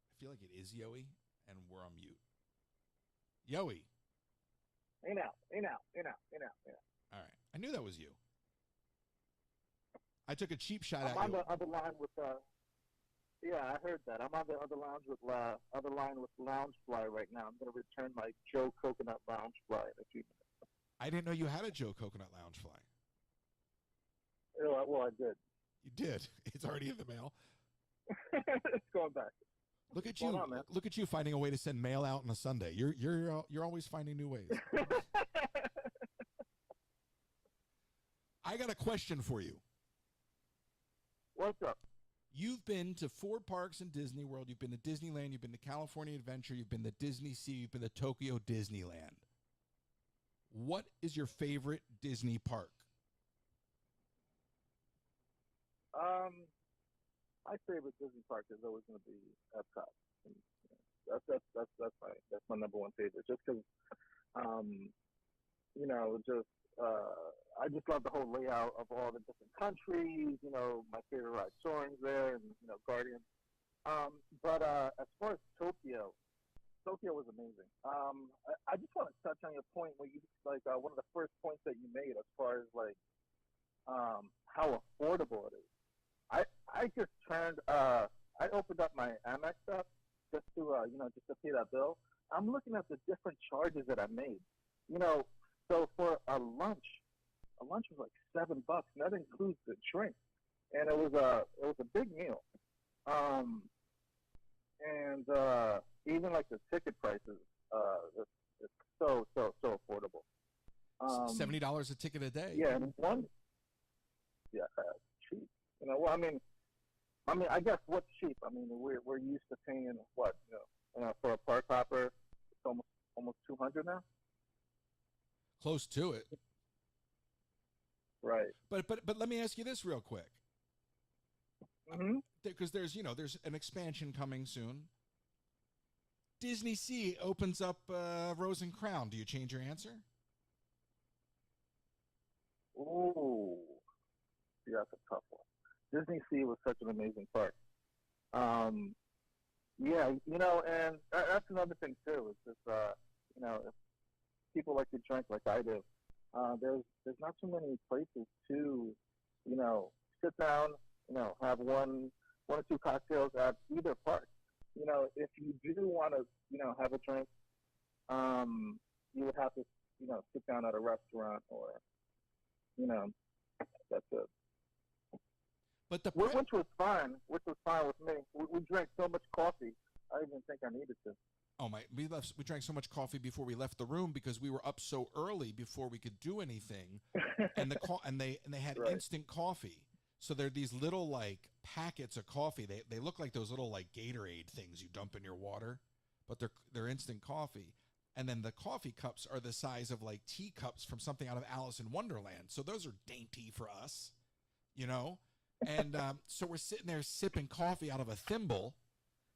I feel like it is Yoey, and we're on mute. Yoey. Hey now. All right. I knew that was you. I took a cheap shot at I'm on you. the other line with yeah, I heard that. I'm on the other line with Loungefly right now. I'm going to return my Joe Coconut Loungefly in a few minutes. I didn't know you had a Joe Coconut Loungefly. Well, I did. You did. It's already in the mail. It's going back. Look at What's going you. on, man? Look at you finding a way to send mail out on a Sunday. You're always finding new ways. I got a question for you. What's up? You've been to 4 parks in Disney World. You've been to Disneyland. You've been to California Adventure. You've been to Disney Sea. You've been to Tokyo Disneyland. What is your favorite Disney park? My favorite Disney park is always going to be Epcot. And, that's my number one favorite. Just because, I just love the whole layout of all the different countries. My favorite ride, Soaring's there, and Guardians. But as far as Tokyo was amazing. I just want to touch on your point where you one of the first points that you made as far as how affordable it is. I just turned I opened up my Amex app just to pay that bill. I'm looking at the different charges that I made. So for a lunch was like $7, and that includes the drink, and it was a big meal. And even like the ticket prices, it's so affordable. $70 a ticket a day. Yeah, and cheap. I guess what's cheap? We're used to paying what? For a park hopper, it's almost $200 now. Close to it. Right. But let me ask you this real quick. Mm-hmm. Because there's an expansion coming soon. Disney Sea opens up Rose and Crown. Do you change your answer? Ooh, yeah, that's a tough one. Disney Sea was such an amazing park. Yeah, and that's another thing too. It's just if people like to drink like I do, there's not too many places to sit down, have one or two cocktails at either park. If you do want to have a drink, you would have to sit down at a restaurant or that's it. But which was fine with me. We drank so much coffee, I didn't even think I needed to. Oh my! We drank so much coffee before we left the room because we were up so early before we could do anything, and they had Right. instant coffee. So they're these little like packets of coffee. They look like those little like Gatorade things you dump in your water, but they're instant coffee. And then the coffee cups are the size of like teacups from something out of Alice in Wonderland. So those are dainty for us, And so we're sitting there sipping coffee out of a thimble.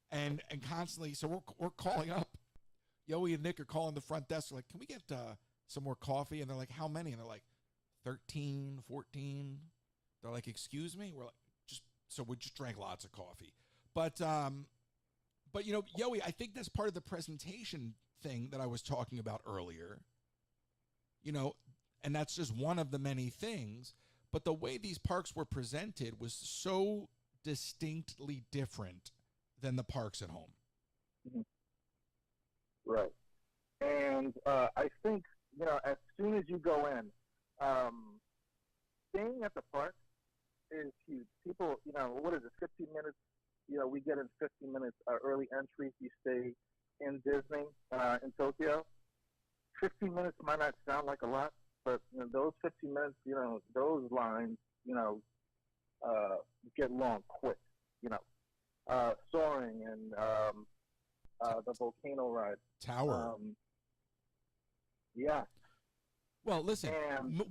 And constantly, so we're calling up. Yoey and Nick are calling the front desk. They're like, can we get some more coffee? And they're like, how many? And they're like, 13, 14. They're like, excuse me? We're like, so we just drank lots of coffee. But Yoey, I think that's part of the presentation thing that I was talking about earlier. and that's just one of the many things. But the way these parks were presented was so distinctly different than the parks at home. Right. And I think, as soon as you go in, staying at the park is huge. People, what is it, 15 minutes? We get in 15 minutes early entry if you stay in Disney in Tokyo. 15 minutes might not sound like a lot, but those 15 minutes, those lines, get long quick. Soaring and the volcano ride. Tower. Yeah. Well, listen. And,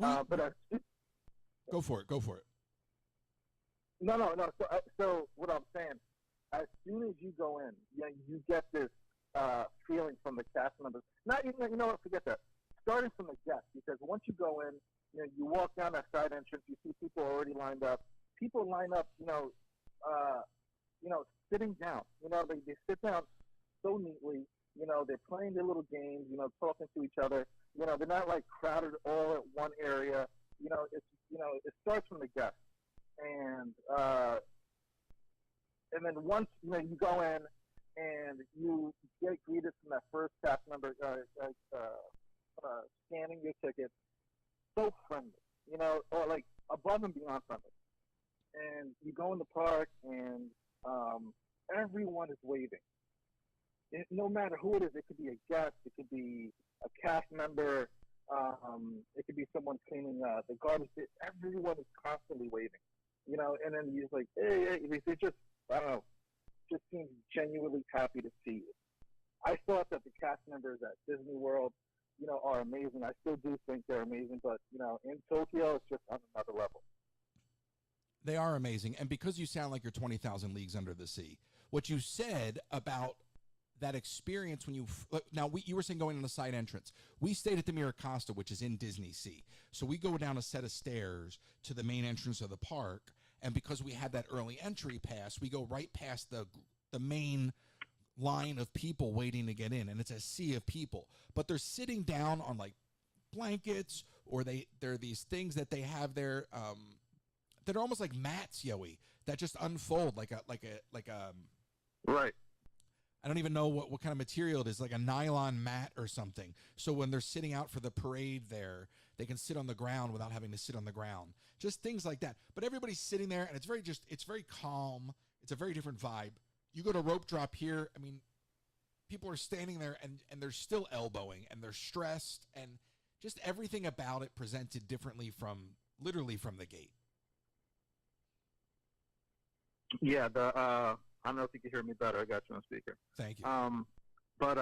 go for it. Go for it. No. So what I'm saying, as soon as you go in, you get this feeling from the cast members. Not even, you know what? Forget that. Starting from the guests, because once you go in, you walk down that side entrance, you see people already lined up. People line up, sitting down. They sit down so neatly. They're playing their little games. Talking to each other. They're not like crowded all at one area. It starts from the guests, and then once you go in and you get greeted from that first cast member scanning your ticket, so friendly, or like above and beyond friendly. And you go in the park and everyone is waving. No matter who it is, it could be a guest, it could be a cast member, it could be someone cleaning the garbage. Everyone is constantly waving, and then you're like, hey, they just, I don't know, just seems genuinely happy to see you. I thought that the cast members at Disney World, are amazing. I still do think they're amazing, but, in Tokyo, it's just on another level. They are amazing. And because you sound like you're 20,000 leagues under the sea, what you said about that experience when you were saying going on the side entrance. We stayed at the Miracosta, which is in Disney Sea. So we go down a set of stairs to the main entrance of the park. And because we had that early entry pass, we go right past the main line of people waiting to get in. And it's a sea of people. But they're sitting down on like blankets, or there are these things that they have there that are almost like mats, Yoey, that just unfold like a right. I don't even know what kind of material it is, like a nylon mat or something. So when they're sitting out for the parade there, they can sit on the ground without having to sit on the ground. Just things like that. But everybody's sitting there, and it's very calm. It's a very different vibe. You go to rope drop here, I mean, people are standing there, and they're still elbowing, and they're stressed, and just everything about it presented differently literally from the gate. Yeah, I don't know if you can hear me better. I got you on speaker. Thank you. But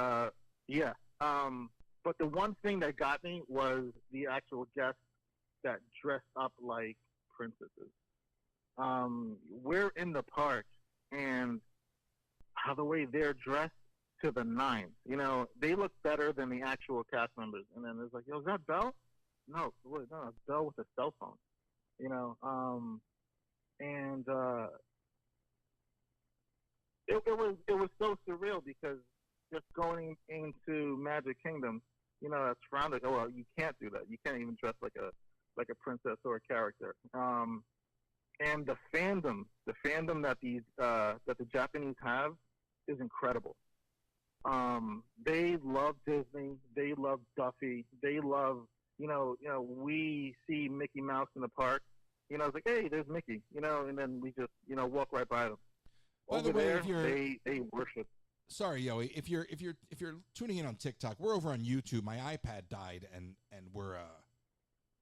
the one thing that got me was the actual guests that dressed up like princesses. We're in the park, and how the way they're dressed to the nines. They look better than the actual cast members. And then it's like, yo, is that Belle? No, it's Belle with a cell phone. It was so surreal, because just going into Magic Kingdom, that's frowned. Like, oh, well, you can't do that. You can't even dress like a princess or a character. And the fandom that the Japanese have is incredible. They love Disney. They love Duffy. They love, we see Mickey Mouse in the park. It's like, hey, there's Mickey. And then we just, walk right by them. By the Over way, there, they worship. Sorry, Yoey. If you're tuning in on TikTok, we're over on YouTube. My iPad died, and we're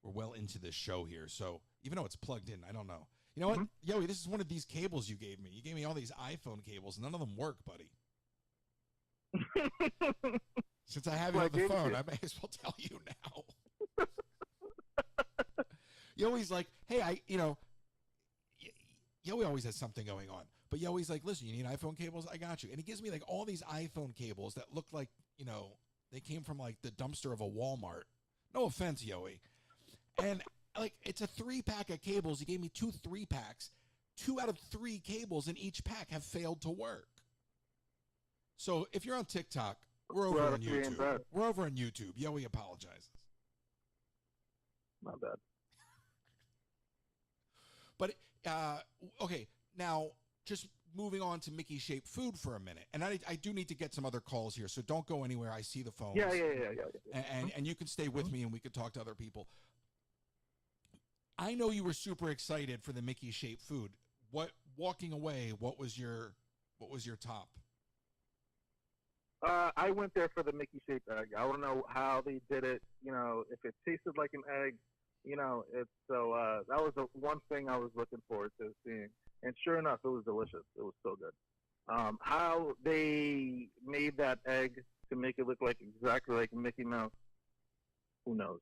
well into this show here. So even though it's plugged in, I don't know. You know what, Yoey? This is one of these cables you gave me. You gave me all these iPhone cables. None of them work, buddy. Since I have you on the phone, I may as well tell you now. Yoey's like, hey, Yoey always has something going on. But Yoey's like, listen, you need iPhone cables? I got you. And he gives me like all these iPhone cables that look like, they came from like the dumpster of a Walmart. No offense, Yoey. And like, it's a 3-pack of cables. He gave me 2 3-packs. 2 out of 3 cables in each pack have failed to work. So if you're on TikTok, we're over on YouTube. We're over on YouTube. Yoey apologizes. Not bad. But okay, now just moving on to Mickey shaped food for a minute, and I do need to get some other calls here, so don't go anywhere. I see the phones. Yeah. And you can stay with me, and we could talk to other people. I know you were super excited for the Mickey shaped food. Walking away, what was your top? I went there for the Mickey shaped egg. I don't know how they did it. If it tasted like an egg, it's so. That was the one thing I was looking forward to seeing. And sure enough, it was delicious. It was so good. How they made that egg to make it look like exactly like Mickey Mouse, who knows?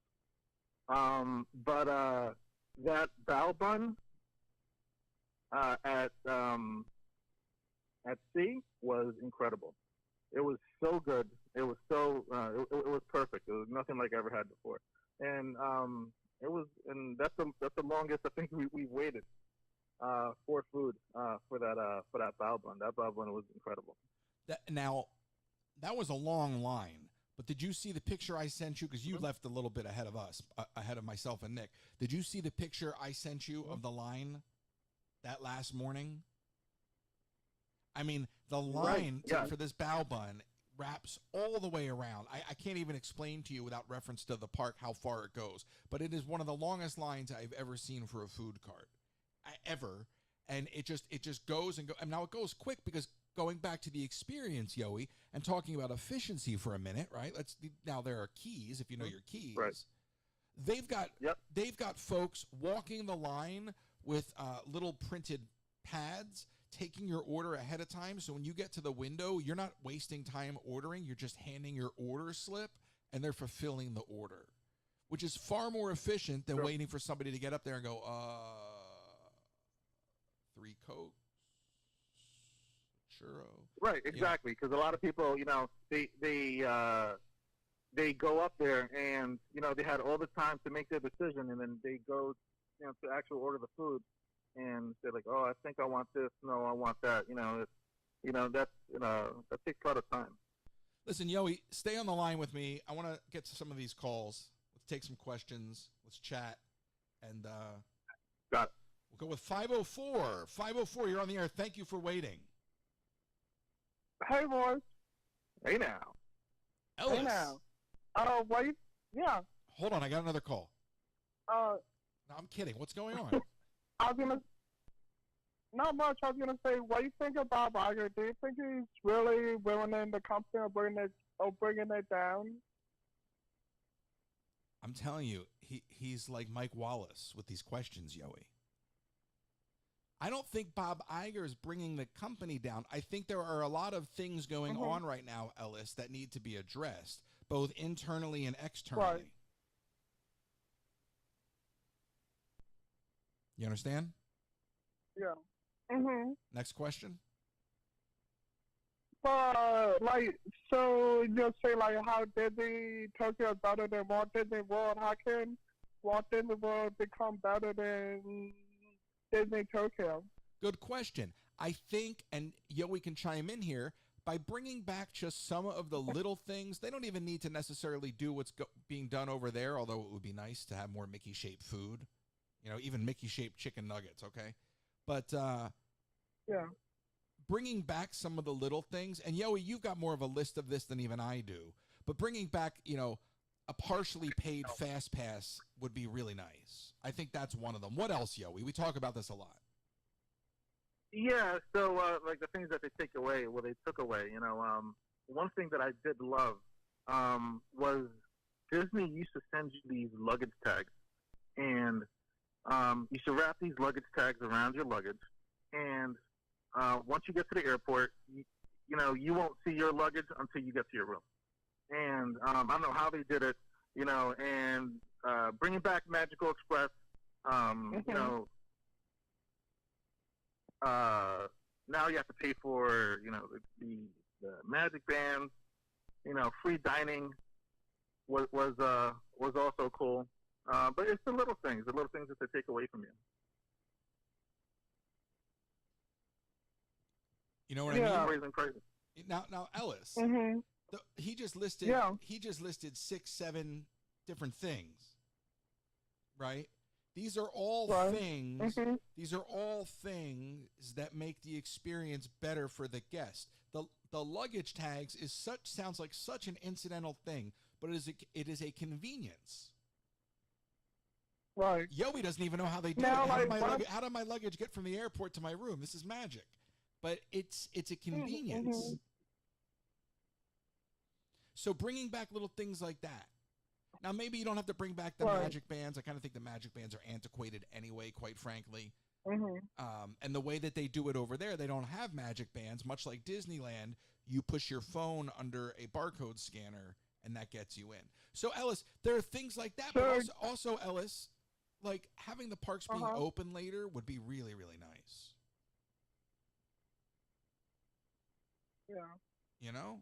But that bao bun at sea was incredible. It was so good. It was so it was perfect. It was nothing like I ever had before. And that's the longest I think we waited for food for that bao bun. That bao bun was incredible. That was a long line. But did you see the picture I sent you? Because you left a little bit ahead of us, ahead of myself and Nick. Did you see the picture I sent you of the line that last morning? I mean, the line for this bao bun wraps all the way around. I can't even explain to you without reference to the park how far it goes. But it is one of the longest lines I've ever seen for a food cart. Ever. And it just goes and goes. And now it goes quick because going back to the experience, Yoey, and talking about efficiency for a minute, right? Now there are keys, if you know your keys. Right. They've got folks walking the line with little printed pads, taking your order ahead of time. So when you get to the window, you're not wasting time ordering. You're just handing your order slip, and they're fulfilling the order, which is far more efficient than waiting for somebody to get up there and go, 3 Cokes, churro. Right, exactly. Because a lot of people, they go up there and they had all the time to make their decision, and then they go, to actually order the food, and they're like, oh, I think I want this. No, I want that. That takes a lot of time. Listen, Yoey, stay on the line with me. I want to get to some of these calls. Let's take some questions. Let's chat, and got it. We'll go with 504. 504, you're on the air. Thank you for waiting. Hey, boys. Hey now. Ellis. Hey now. Wait. Yeah. Hold on, I got another call. No, I'm kidding. What's going on? Not much. I was gonna say, what do you think of Bob Iger? Do you think he's really ruining the company or bringing it down? I'm telling you, he's like Mike Wallace with these questions, Yoey. I don't think Bob Iger is bringing the company down. I think there are a lot of things going on right now, Ellis, that need to be addressed, both internally and externally. Right. You understand? Yeah. Mhm. Next question. So you say how Disney Tokyo is better than Walt Disney World? How can Walt Disney World become better than Disney Tokyo? Good question. I think, and Yoey can chime in here, by bringing back just some of the little things, they don't even need to necessarily do what's being done over there, although it would be nice to have more Mickey-shaped food. Even Mickey-shaped chicken nuggets, okay? But yeah, bringing back some of the little things, and Yoey, you've got more of a list of this than even I do, but bringing back, a partially paid fast pass would be really nice. I think that's one of them. What else, Yoey? We talk about this a lot. Yeah, so the things that they take away, they took away. One thing that I did love was Disney used to send you these luggage tags, and you should wrap these luggage tags around your luggage, and once you get to the airport, you won't see your luggage until you get to your room. And I don't know how they did it, and bringing back Magical Express, now you have to pay for, the Magic Bands, free dining was also cool. But it's the little things that they take away from you. You know what I mean? Crazy. Now, Ellis, he just listed 6-7 different things. right? These are all Right. things. Mhm. These are all things that make the experience better for the guest. The luggage tags sounds like such an incidental thing, but it is a convenience. Right. Yowie doesn't even know how they do Now, it. like, How did my luggage get from the airport to my room? This is magic. But it's a convenience. Mhm. So bringing back little things like that. Now, maybe you don't have to bring back the Right. magic bands. I kind of think the magic bands are antiquated anyway, quite frankly. Mhm. And the way that they do it over there, they don't have magic bands. Much like Disneyland, you push your phone under a barcode scanner, and that gets you in. So, Ellis, there are things like that. Sure. But also, Ellis, like having the parks being Uh-huh. open later would be really, really nice. Yeah. You know?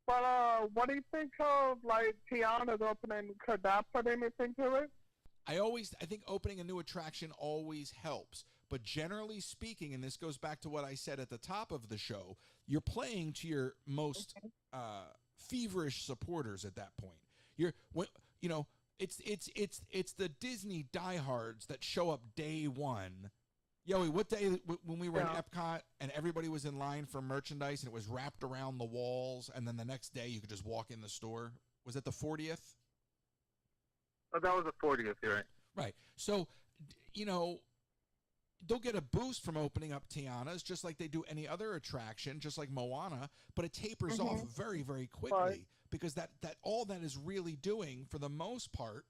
But what do you think of like Tiana's opening? Could that put anything to it? I think opening a new attraction always helps. But generally speaking, and this goes back to what I said at the top of the show, you're playing to your most feverish supporters at that point. It's the Disney diehards that show up day one. Yoey, what day when we were in Epcot and everybody was in line for merchandise and it was wrapped around the walls, and then the next day you could just walk in the store? Was it the 40th? Oh, that was the 40th, you're right. Right. So, they'll get a boost from opening up Tiana's just like they do any other attraction, just like Moana, but it tapers off very, very quickly Right. because that all that is really doing for the most part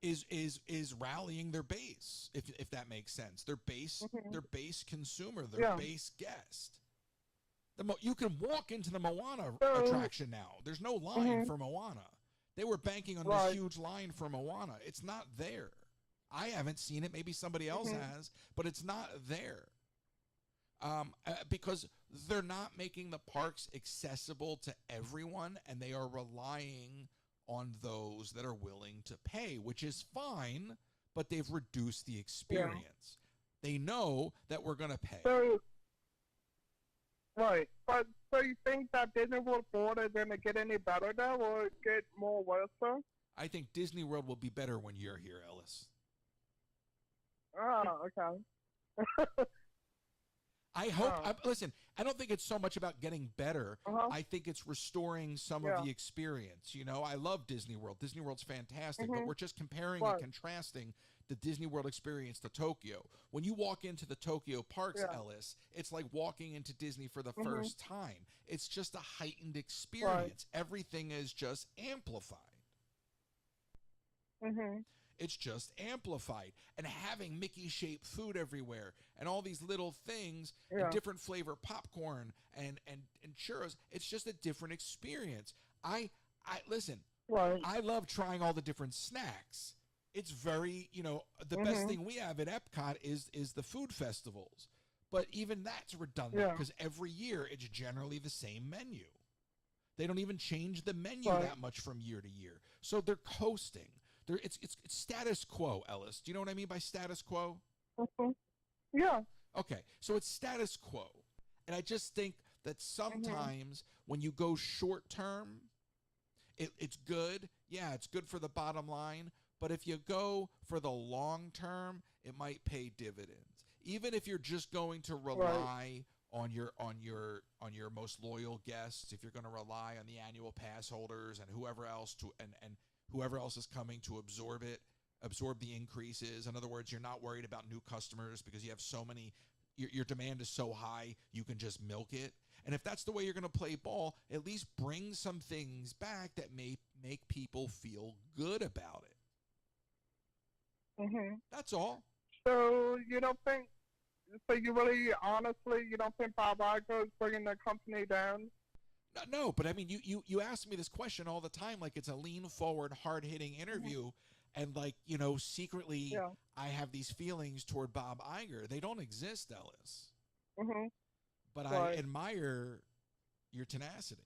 is rallying their base, if that makes sense. Their base consumer, their base guest. You can walk into the Moana attraction now. There's no line for Moana. They were banking on this huge line for Moana. It's not there. I haven't seen it. Maybe somebody else has, but it's not there. Because they're not making the parks accessible to everyone, and they are relying on those that are willing to pay, which is fine, but they've reduced the experience. They know that we're going to pay. So, right. But so you think that Disney World Board is going to get any better now or get more worse? Though? I think Disney World will be better when you're here, Ellis. Oh, okay. I hope. Listen, I don't think it's so much about getting better. I think it's restoring some of the experience. I love Disney World. Disney World's fantastic, but we're just comparing and contrasting the Disney World experience to Tokyo. When you walk into the Tokyo parks, Ellis, it's like walking into Disney for the first time. It's just a heightened experience. Everything is just amplified. It's just amplified. And having Mickey-shaped food everywhere and all these little things and different flavor popcorn and churros, it's just a different experience. Listen, I love trying all the different snacks. It's very, the best thing we have at Epcot is the food festivals. But even that's redundant because every year it's generally the same menu. They don't even change the menu that much from year to year. So they're coasting. It's status quo, Ellis. Do you know what I mean by status quo? Yeah. Okay, so it's status quo. And I just think that sometimes when you go short term, it's good. Yeah, it's good for the bottom line. But if you go for the long term, it might pay dividends. Even if you're just going to rely on your most loyal guests, if you're going to rely on the annual pass holders and whoever else and whoever else is coming to absorb the increases. In other words, you're not worried about new customers because you have so many, your demand is so high, you can just milk it. And if that's the way you're going to play ball, at least bring some things back that may make people feel good about it. That's all. So you don't think, you really, honestly, you don't think Bob Iger is bringing the company down? No, but I mean, you ask me this question all the time, like it's a lean forward, hard hitting interview, and like secretly, I have these feelings toward Bob Iger. They don't exist, Ellis. But I admire your tenacity.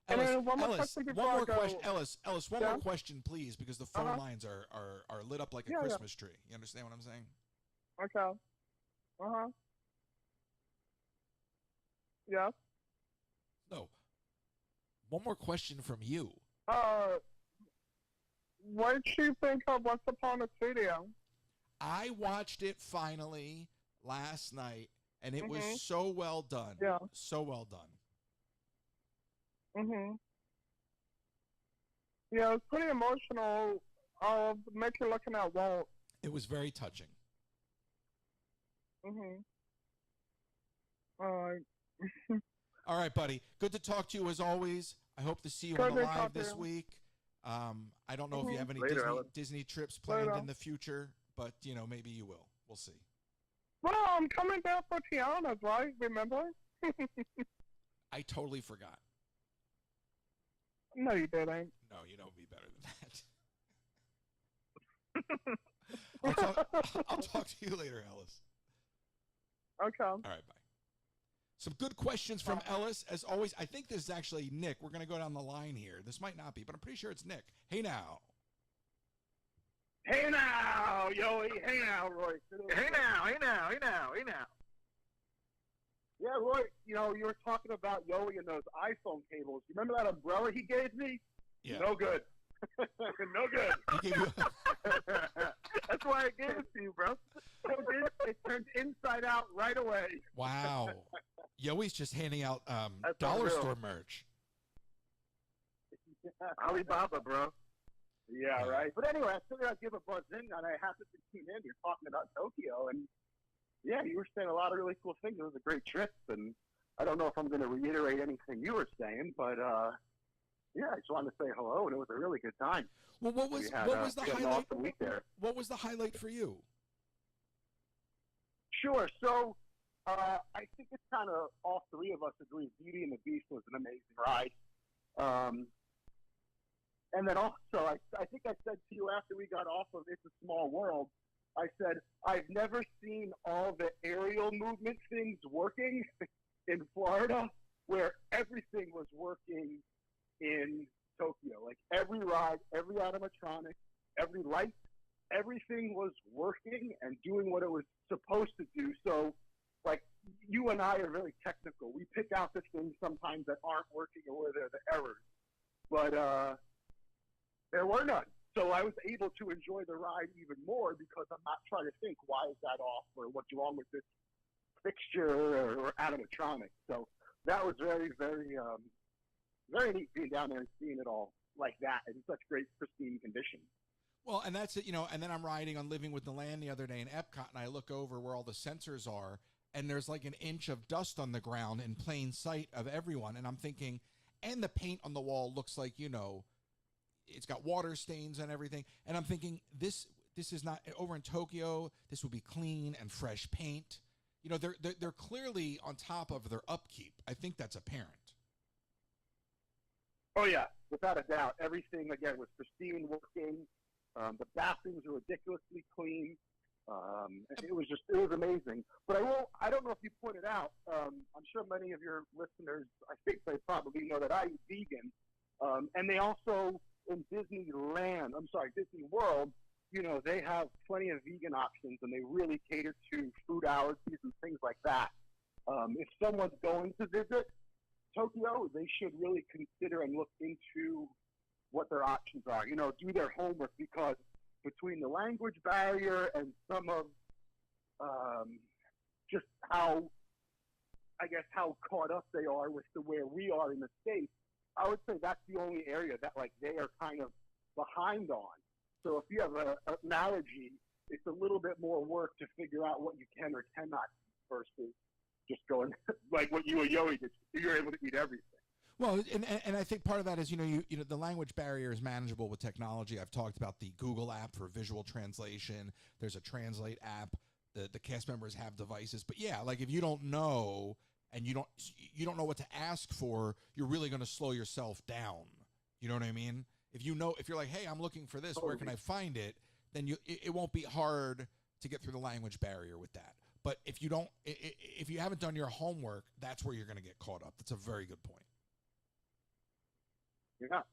Ellis, one more question, Ellis, one more question, please, because the phone lines are lit up like a Christmas tree. You understand what I'm saying? Okay. Yeah. No. One more question from you. What did you think of Once Upon a Studio? I watched it finally last night, and it was Mhm. so well done. Yeah. So well done. Mhm. Yeah, it's pretty emotional. Make you looking at Walt. It was very touching. Mhm. All right, buddy. Good to talk to you as always. I hope to see you Good on the to talk live to this you. week. I don't know if you have any Later, Alex. Disney trips planned Later. in the future, but maybe you will. We'll see. Well, I'm coming down for Tiana's, right? Remember? I totally forgot. No, you didn't. No, you know me better than that. I'll talk to you later, Ellis. Okay. All right, bye. Some good questions from Ellis, as always. I think this is actually Nick. We're going to go down the line here. This might not be, but I'm pretty sure it's Nick. Hey, now. Hey now, Yoey. Hey now, Roy. Hey now. Yeah, Roy, you were talking about Yoey and those iPhone cables. You remember that umbrella he gave me? Yeah. No good. No good. He gave you That's why I gave it to you, bro. So it turned inside out right away. Wow. Yoey's just handing out That's dollar unreal. store merch. Alibaba, bro. Yeah, right. But anyway, I figured I'd give a buzz in, and I happened to tune in. You're talking about Tokyo, and yeah, you were saying a lot of really cool things. It was a great trip, and I don't know if I'm going to reiterate anything you were saying, but yeah, I just wanted to say hello, and it was a really good time. Well, what was We had, the we had an highlight? awesome week there. What was the highlight for you? Sure. So I think it's kind of all three of us agree. Beauty and the Beast was an amazing ride. And then also, I think I said to you after we got off of It's a Small World, I said, I've never seen all the aerial movement things working in Florida where everything was working in Tokyo. Like every ride, every animatronic, every light, everything was working and doing what it was supposed to do. So, like, you and I are very technical. We pick out the things sometimes that aren't working or where they're the errors. But there were none. So I was able to enjoy the ride even more because I'm not trying to think, why is that off or what's wrong with this fixture or animatronic. So that was very, very, very neat being down there and seeing it all like that in such great, pristine condition. Well, and that's it, and then I'm riding on Living with the Land the other day in Epcot, and I look over where all the sensors are, and there's like an inch of dust on the ground in plain sight of everyone, and I'm thinking, and the paint on the wall looks like, it's got water stains and everything, and I'm thinking, this is not, over in Tokyo, this would be clean and fresh paint. They're clearly on top of their upkeep. I think that's apparent. Oh, yeah, without a doubt. Everything, again, was pristine working. The bathrooms were ridiculously clean. It was amazing. But I don't know if you pointed out, I'm sure many of your listeners, I think they probably know that I eat vegan. And they also, in Disney World, they have plenty of vegan options, and they really cater to food allergies and things like that. If someone's going to visit Tokyo, they should really consider and look into what their options are. Do their homework, because between the language barrier and some of just how caught up they are with where we are in the States, I would say that's the only area that they are kind of behind on. So if you have an allergy, it's a little bit more work to figure out what you can or cannot eat versus just going like what you and Yoey did. You're able to eat everything. Well, and I think part of that is, the language barrier is manageable with technology. I've talked about the Google app for visual translation. There's a Translate app. The cast members have devices. But yeah, if you don't know and you don't know what to ask for, you're really going to slow yourself down. You know what I mean? If you're like, hey, I'm looking for this, where can I find it? Then it won't be hard to get through the language barrier with that. But if you haven't done your homework, that's where you're going to get caught up. That's a very good point. Yeah.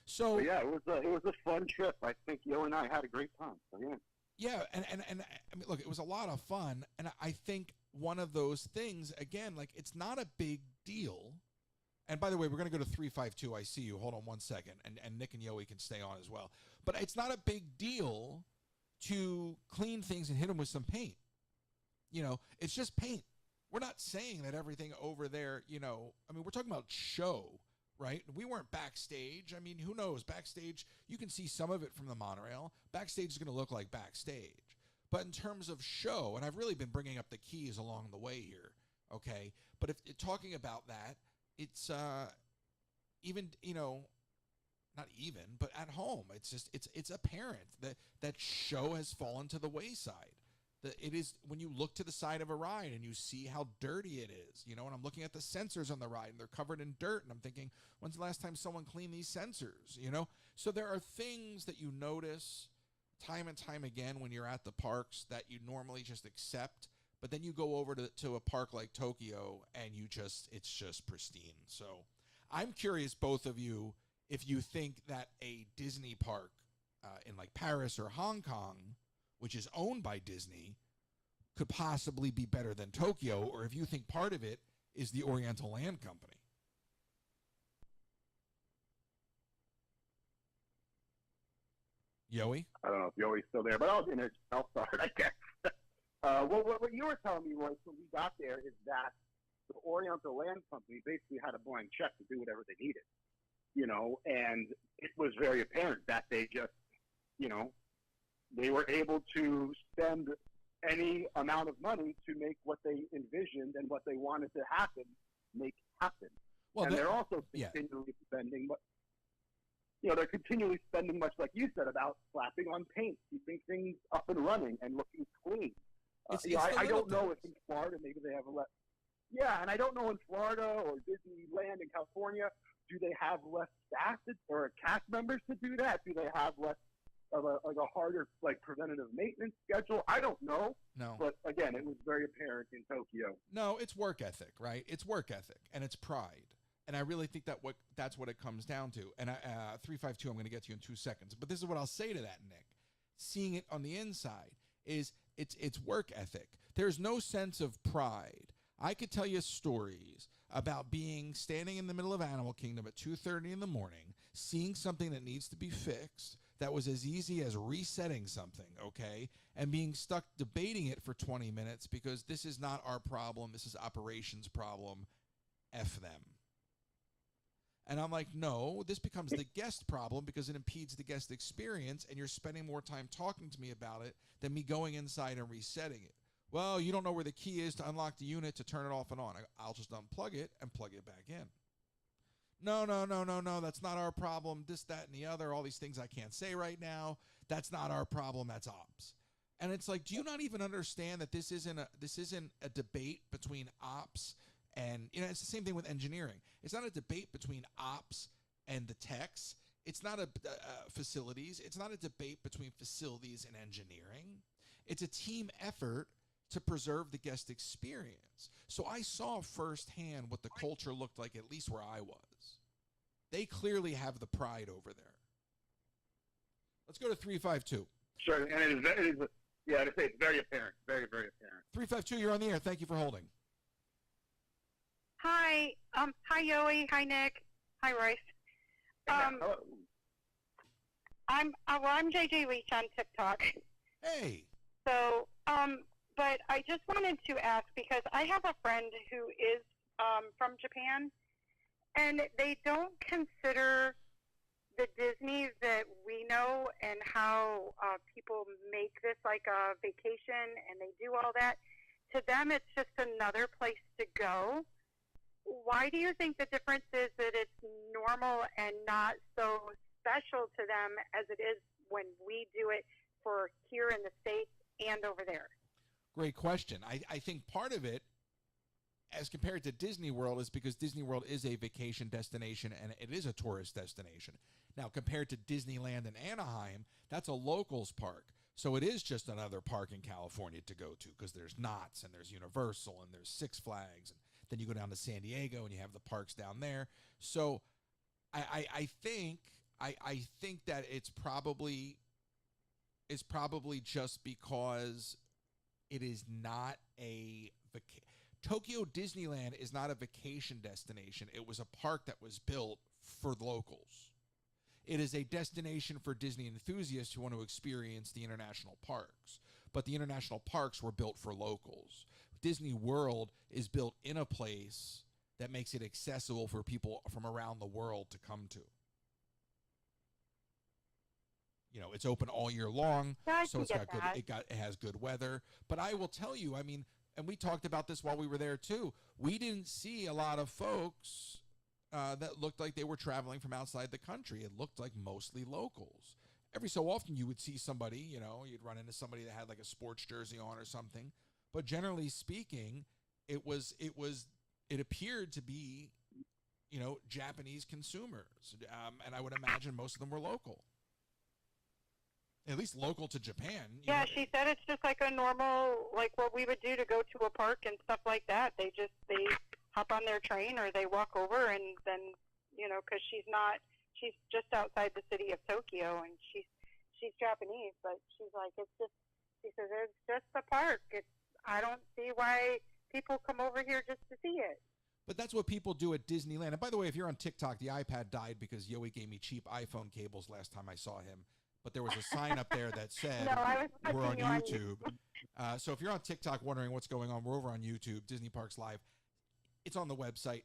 So yeah, it was a fun trip. I think Yo and I had a great time. So yeah. Yeah, and I mean, look, it was a lot of fun, and I think one of those things, again, it's not a big deal, And by the way, we're going to go to 352. I see you. Hold on one second. And Nick and Yoey can stay on as well. But it's not a big deal to clean things and hit them with some paint. You know, it's just paint. We're not saying that everything over there, you know, I mean, we're talking about show, right? We weren't backstage. I mean, who knows? Backstage, you can see some of it from the monorail. Backstage is going to look like backstage. But in terms of show, and I've really been bringing up the keys along the way here, okay? But if talking about that, it's even, you know, not even, but at home, it's just, it's apparent that show has fallen to the wayside. It is, when you look to the side of a ride and you see how dirty it is, you know, and I'm looking at the sensors on the ride and they're covered in dirt, and I'm thinking, when's the last time someone cleaned these sensors, you know? So there are things that you notice time and time again when you're at the parks that you normally just accept, but then you go over to a park like Tokyo and it's just pristine. So I'm curious, both of you, if you think that a Disney park in like Paris or Hong Kong, which is owned by Disney, could possibly be better than Tokyo, or if you think part of it is the Oriental Land Company. Yoey? I don't know if Yoey's still there, but I'll start, I guess. What you were telling me, Royce, when we got there is that the Oriental Land Company basically had a blank check to do whatever they needed, you know, and it was very apparent that they just, you know, they were able to spend any amount of money to make what they envisioned and what they wanted to happen make happen. Well, and they're also continually spending, you know, they're continually spending, much like you said, about slapping on paint, keeping things up and running and looking clean. I don't know if in Florida maybe they have less. Yeah, and I don't know in Florida or Disneyland in California, do they have less staff or cast members to do that? Do they have less of a harder preventative maintenance schedule? I don't know. No. But again, it was very apparent in Tokyo. No, it's work ethic, right? It's work ethic and it's pride. And I really think that's what it comes down to. And 352, I'm going to get to you in 2 seconds. But this is what I'll say to that, Nick. Seeing it on the inside is it's work ethic. There's no sense of pride. I could tell you stories about standing in the middle of Animal Kingdom at 2:30 in the morning, seeing something that needs to be fixed that was as easy as resetting something, okay, and being stuck debating it for 20 minutes because this is not our problem, this is operations problem, F them. And I'm like, no, this becomes the guest problem because it impedes the guest experience, and you're spending more time talking to me about it than me going inside and resetting it. Well, you don't know where the key is to unlock the unit to turn it off and on. I'll just unplug it and plug it back in. No, that's not our problem. This, that, and the other, all these things I can't say right now. That's not our problem. That's ops. And it's like, do you not even understand that this isn't a debate between ops and, you know, it's the same thing with engineering. It's not a debate between ops and the techs. It's not a facilities. It's not a debate between facilities and engineering. It's a team effort to preserve the guest experience. So I saw firsthand what the culture looked like, at least where I was. They clearly have the pride over there. Let's go to 352. Sure, and it's very apparent, very, very apparent. 352, you're on the air. Thank you for holding. Hi, hi Yoey, hi Nick, hi Royce. I'm JJ Leach on TikTok. Hey. So, but I just wanted to ask, because I have a friend who is from Japan, and they don't consider the Disney that we know and how people make this like a vacation and they do all that. To them, it's just another place to go. Why do you think the difference is that it's normal and not so special to them as it is when we do it for here in the States and over there? Great question. I think part of it, as compared to Disney World, is because Disney World is a vacation destination and it is a tourist destination. Now, compared to Disneyland and Anaheim, that's a locals park. So it is just another park in California to go to, because there's Knott's and there's Universal and there's Six Flags. And then you go down to San Diego and you have the parks down there. So I think that it's probably just because it is not a vacation. Tokyo Disneyland is not a vacation destination. It was a park that was built for locals. It is a destination for Disney enthusiasts who want to experience the international parks. But the international parks were built for locals. Disney World is built in a place that makes it accessible for people from around the world to come to. You know, it's open all year long, Yeah, I so can it's get got that. good. It has good weather. But I will tell you, I mean, and we talked about this while we were there too. We didn't see a lot of folks that looked like they were traveling from outside the country. It looked like mostly locals. Every so often, you would see somebody. You know, you'd run into somebody that had like a sports jersey on or something. But generally speaking, it appeared to be, you know, Japanese consumers, and I would imagine most of them were local. At least local to Japan. Yeah, she said it's just like a normal, like what we would do to go to a park and stuff like that. They hop on their train or they walk over, and then, you know, because she's just outside the city of Tokyo, and she's Japanese, but she's like, she says, it's just a park. I don't see why people come over here just to see it. But that's what people do at Disneyland. And by the way, if you're on TikTok, the iPad died because Yoey gave me cheap iPhone cables last time I saw him. But there was a sign up there that said, No, I was we're on watching you on YouTube. So if you're on TikTok wondering what's going on, we're over on YouTube, Disney Parks Live. It's on the website.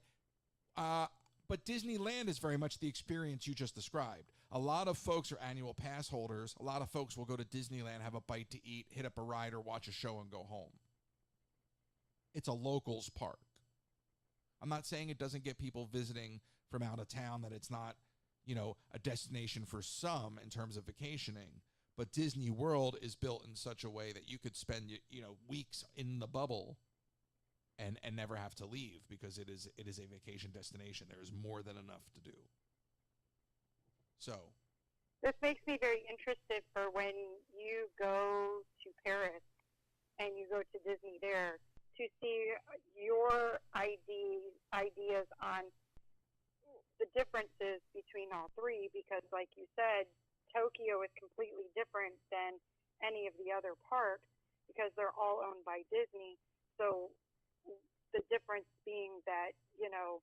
But Disneyland is very much the experience you just described. A lot of folks are annual pass holders. A lot of folks will go to Disneyland, have a bite to eat, hit up a ride, or watch a show and go home. It's a locals park. I'm not saying it doesn't get people visiting from out of town, that it's not, you know, a destination for some in terms of vacationing. But Disney World is built in such a way that you could spend, you know, weeks in the bubble and never have to leave, because it is a vacation destination. There is more than enough to do. So this makes me very interested for when you go to Paris and you go to Disney there, to see your ideas on the differences between all three, because like you said, Tokyo is completely different than any of the other parks because they're all owned by Disney. So the difference being that, you know,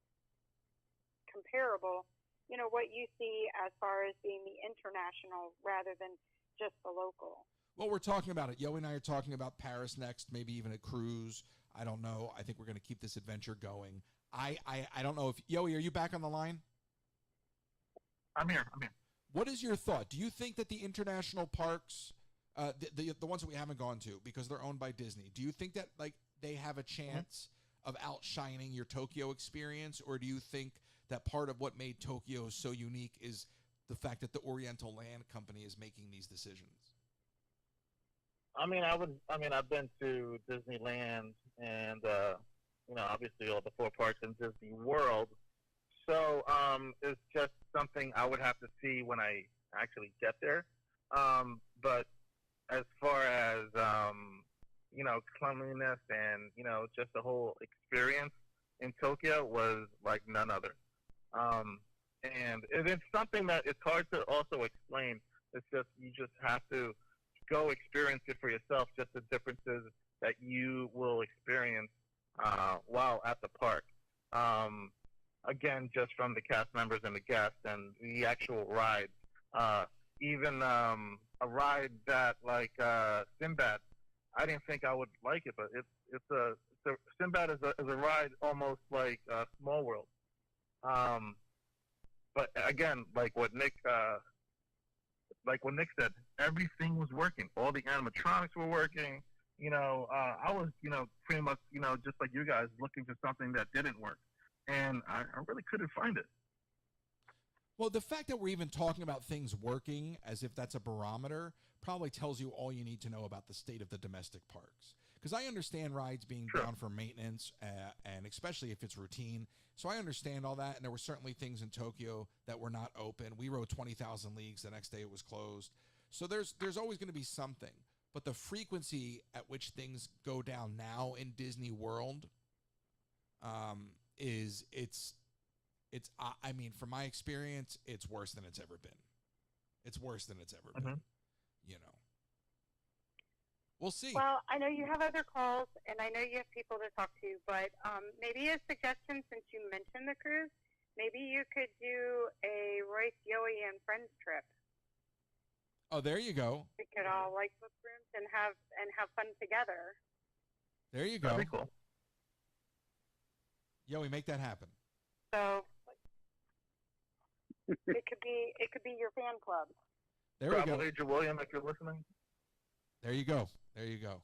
comparable, you know, what you see as far as being the international rather than just the local. Well, we're talking about it. Yoey and I are talking about Paris next, maybe even a cruise. I don't know. I think we're going to keep this adventure going. I don't know if Yoey, are you back on the line? I'm here. What is your thought? Do you think that the international parks, the ones that we haven't gone to because they're owned by Disney, do you think that like they have a chance of outshining your Tokyo experience, or do you think that part of what made Tokyo so unique is the fact that the Oriental Land Company is making these decisions? I've been to Disneyland and, you know, obviously all the 4 parks in Disney World. So it's just something I would have to see when I actually get there. But as far as, you know, cleanliness and, you know, just the whole experience in Tokyo was like none other. And it's something that it's hard to also explain. It's just, you just have to go experience it for yourself, just the differences that you will experience while at the park. Again, just from the cast members and the guests and the actual rides. Even a ride that like Sinbad, I didn't think I would like it, but Sinbad is a ride almost like Small World. But again, like what Nick said, everything was working. All the animatronics were working. You know, I was, you know, pretty much, you know, just like you guys, looking for something that didn't work. And I really couldn't find it. Well, the fact that we're even talking about things working as if that's a barometer probably tells you all you need to know about the state of the domestic parks. Because I understand rides being down for maintenance, and especially if it's routine. So I understand all that, and there were certainly things in Tokyo that were not open. We rode 20,000 Leagues. The next day it was closed. So there's always going to be something. But the frequency at which things go down now in Disney World I mean, from my experience, it's worse than it's ever been. It's worse than it's ever been, you know. We'll see. Well, I know you have other calls, and I know you have people to talk to, but maybe a suggestion, since you mentioned the cruise, maybe you could do a Royce, Yowie, and Friends trip. Oh, there you go. We could all like book rooms and have fun together. There you go. That'd be cool. Yo, we make that happen. So it could be your fan club. There we Travel go. Agent William, if you're listening. There you go. There you go.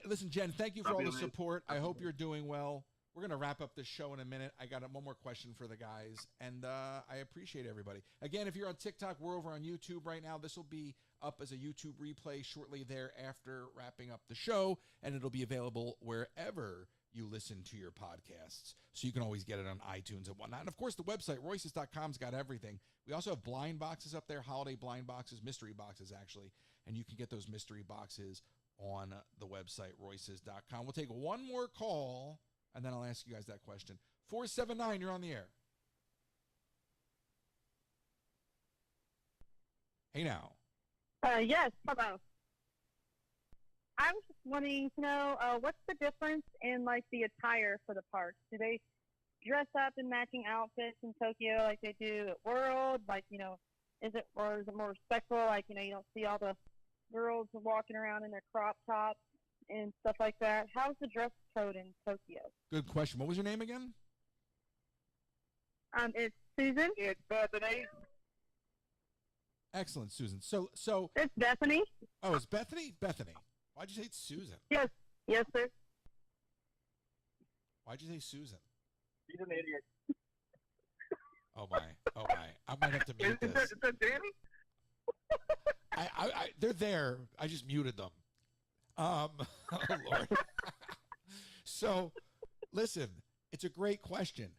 Listen, Jen, thank you for all the support. I hope you're doing well. We're going to wrap up this show in a minute. I got one more question for the guys, and I appreciate everybody. Again, if you're on TikTok, we're over on YouTube right now. This will be up as a YouTube replay shortly thereafter, wrapping up the show, and it'll be available wherever you listen to your podcasts. So you can always get it on iTunes and whatnot. And, of course, the website, Royces.com's got everything. We also have blind boxes up there, holiday blind boxes, mystery boxes, actually, and you can get those mystery boxes on the website, Royces.com. We'll take one more call, and then I'll ask you guys that question. 479, you're on the air. Hey now. Yes, hello. I was just wanting to know what's the difference in like the attire for the parks? Do they dress up in matching outfits in Tokyo like they do at World? Like, is it more respectful? Like, you don't see all the girls walking around in their crop tops and stuff like that. How's the dress code in Tokyo? Good question. What was your name again? It's Susan. It's Bethany. Excellent, Susan. So It's Bethany. oh, it's Bethany? Bethany. Why'd you say it's Susan? Yes, sir. Why'd you say Susan? She's an idiot. Oh my. I might have to mute this. Is that Danny? They're there. I just muted them. Oh Lord. So, listen, it's a great question.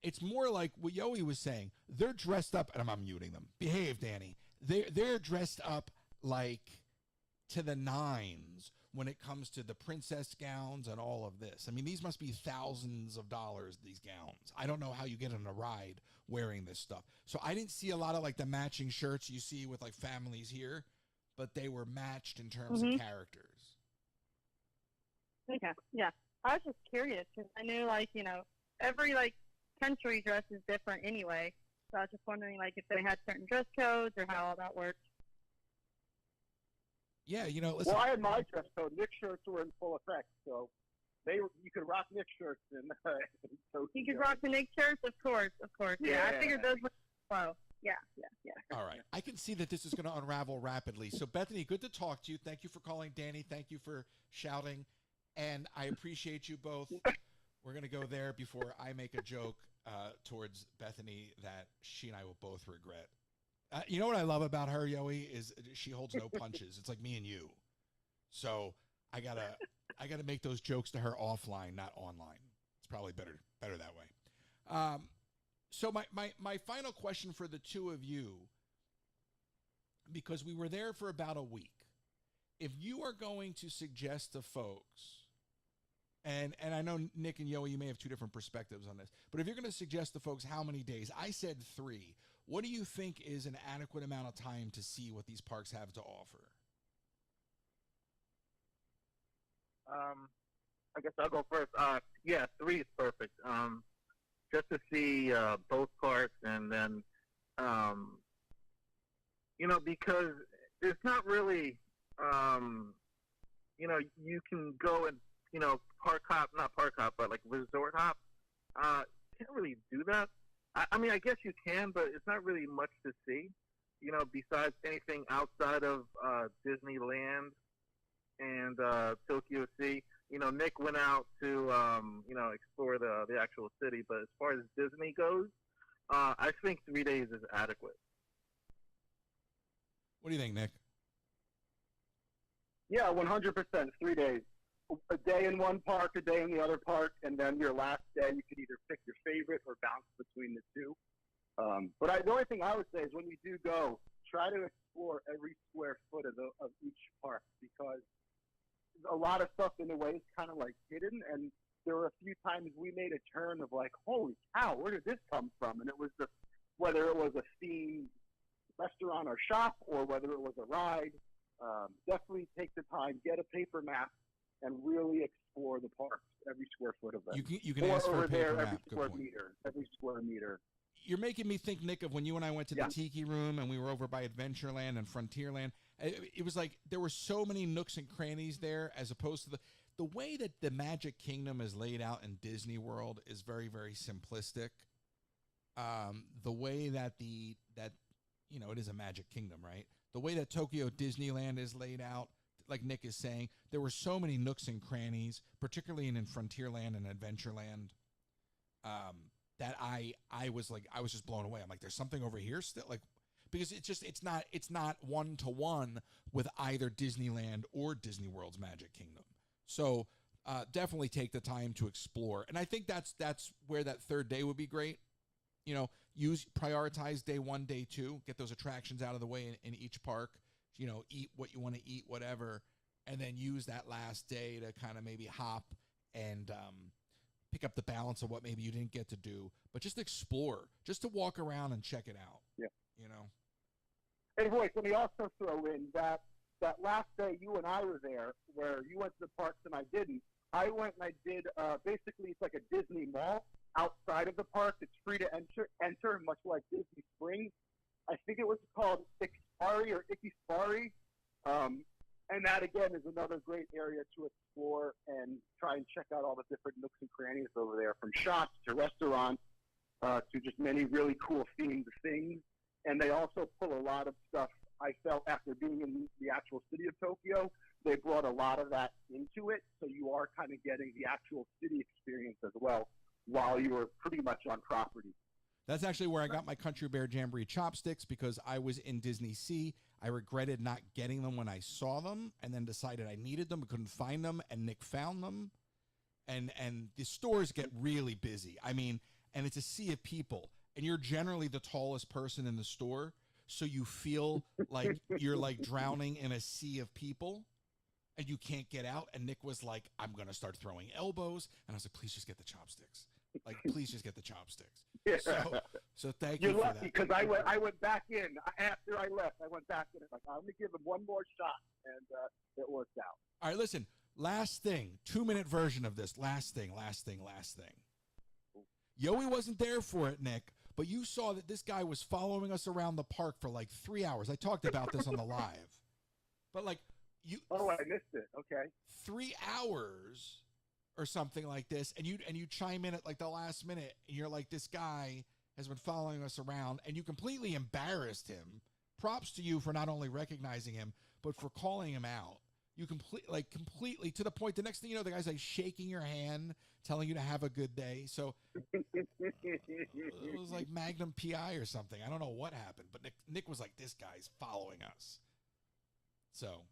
It's more like what Yowie was saying. They're dressed up, and I'm muting them. Behave, Danny. They're dressed up like to the nines when it comes to the princess gowns and all of this. I mean, these must be thousands of dollars, these gowns. I don't know how you get on a ride wearing this stuff. So I didn't see a lot of like the matching shirts you see with like families here, but they were matched in terms of characters. Okay, yeah. I was just curious because I knew, every, country dress is different anyway. So I was just wondering, if they had certain dress codes or how all that worked. Yeah, listen. Well, I had my dress code. Nick shirts were in full effect, so you could rock Nick shirts in Tokyo. You could rock the Nick shirts, of course. Yeah, I figured those were slow. Yeah. All right. I can see that this is going to unravel rapidly. So, Bethany, good to talk to you. Thank you for calling, Danny. Thank you for shouting. And I appreciate you both. We're going to go there before I make a joke towards Bethany that she and I will both regret. You know what I love about her, Yowie, is she holds no punches. It's like me and you. So I gotta make those jokes to her offline, not online. It's probably better that way. So my final question for the two of you, because we were there for about a week, if you are going to suggest to folks, and I know Nick and Yowie, you may have two different perspectives on this, but if you're going to suggest to folks how many days, I said 3. What do you think is an adequate amount of time to see what these parks have to offer? I guess I'll go first. 3 is perfect. Just to see both parks, and then, because it's not really, you can go and, not park hop, but like resort hop. Can't really do that. I mean, I guess you can, but it's not really much to see, besides anything outside of Disneyland and Tokyo Sea. Nick went out to, explore the actual city, but as far as Disney goes, I think 3 days is adequate. What do you think, Nick? Yeah, 100%. 3 days. A day in one park, a day in the other park, and then your last day you could either pick your favorite or bounce between the two. But the only thing I would say is when you do go, try to explore every square foot of each park, because a lot of stuff in the way is kind of like hidden, and there were a few times we made a turn of like, holy cow, where did this come from? And it was whether it was a themed restaurant or shop or whether it was a ride. definitely take the time, get a paper map, and really explore the parks, every square foot of it. You can or ask for over a paper there, map. every Good square point. meter, every square meter. You're making me think, Nick, of when you and I went to Yeah. the Tiki Room and we were over by Adventureland and Frontierland. It was like there were so many nooks and crannies there, as opposed to the way that the Magic Kingdom is laid out in Disney World is very, very simplistic. The way that it is a Magic Kingdom, right? The way that Tokyo Disneyland is laid out, like Nick is saying, there were so many nooks and crannies, particularly in Frontierland and Adventureland. That I was just blown away. I'm like, there's something over here still, like, because it's not one to one with either Disneyland or Disney World's Magic Kingdom. So definitely take the time to explore, and I think that's where that third day would be great. Prioritize day 1, day 2, get those attractions out of the way in each park. Eat what you want to eat, whatever, and then use that last day to kind of maybe hop and pick up the balance of what maybe you didn't get to do, but just explore, just to walk around and check it out. Yeah. Hey, Royce, let me also throw in that last day you and I were there, where you went to the parks and I didn't. I went and I did, basically it's like a Disney mall outside of the park. It's free to enter, much like Disney Springs. I think it was called Ikspari or Ikispari. And that, again, is another great area to explore and try and check out all the different nooks and crannies over there, from shops to restaurants to just many really cool themed things. And they also pull a lot of stuff, I felt, after being in the actual city of Tokyo. They brought a lot of that into it, so you are kind of getting the actual city experience as well while you were pretty much on property. That's actually where I got my Country Bear Jamboree chopsticks, because I was in Disney Sea. I regretted not getting them when I saw them, and then decided I needed them, but couldn't find them, and Nick found them. And the stores get really busy. I mean, and it's a sea of people, and you're generally the tallest person in the store, so you feel like you're like drowning in a sea of people, and you can't get out. And Nick was like, I'm going to start throwing elbows. And I was like, please just get the chopsticks. Like, please just get the chopsticks. Yeah. So thank you You're for lucky, that. because I went back in. After I left, I went back in. Like, I'm going to give him one more shot, and it worked out. All right, listen. Last thing, 2-minute version of this. Last thing. Yoey wasn't there for it, Nick, but you saw that this guy was following us around the park for like 3 hours. I talked about this on the live. But like you Oh, I missed it. Okay. 3 hours or something like this, and you chime in at like the last minute, and you're like, this guy has been following us around, and you completely embarrassed him. Props to you for not only recognizing him, but for calling him out. You completely to the point. The next thing you know, the guy's like shaking your hand, telling you to have a good day. So it was like Magnum PI or something. I don't know what happened, but Nick was like, this guy's following us. So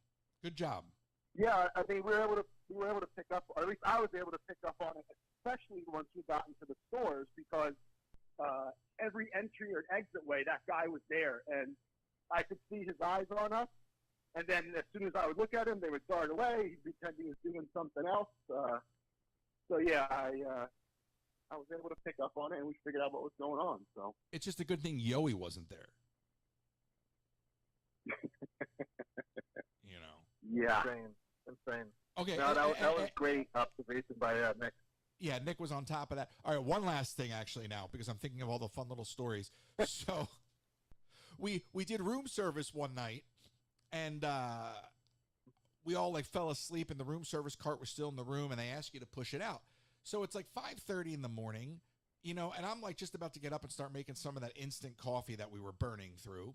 good job. Yeah, I mean, we were able to pick up, or at least I was able to pick up on it, especially once we got into the stores, because every entry or exit way, that guy was there, and I could see his eyes on us. And then as soon as I would look at him, they would dart away. He'd pretend he was doing something else. So yeah, I was able to pick up on it, and we figured out what was going on. So It's just a good thing Yoey wasn't there. You know. yeah, Insane. Okay. No, that was great observation by Nick. Yeah, Nick was on top of that. All right, one last thing actually now, because I'm thinking of all the fun little stories. So we did room service one night, and we all like fell asleep, and the room service cart was still in the room, and they asked you to push it out. So it's like 5:30 in the morning, you know, and I'm like just about to get up and start making some of that instant coffee that we were burning through.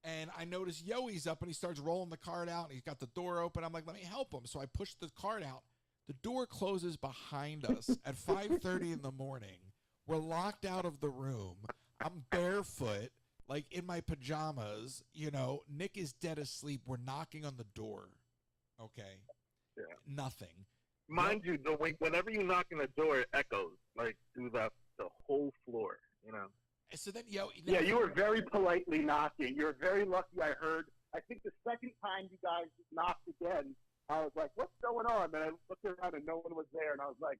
And I notice Yoey's up, and he starts rolling the cart out, and he's got the door open. I'm like, let me help him. So I push the cart out. The door closes behind us at 5:30 in the morning. We're locked out of the room. I'm barefoot, like in my pajamas. You know, Nick is dead asleep. We're knocking on the door. Okay. Yeah. Nothing. Mind you, whenever you knock on the door, it echoes like through the whole floor. You know. And so then, yeah, you were very politely knocking. You were very lucky. I heard. I think the second time you guys knocked again, I was like, what's going on? And I looked around and no one was there, and I was like,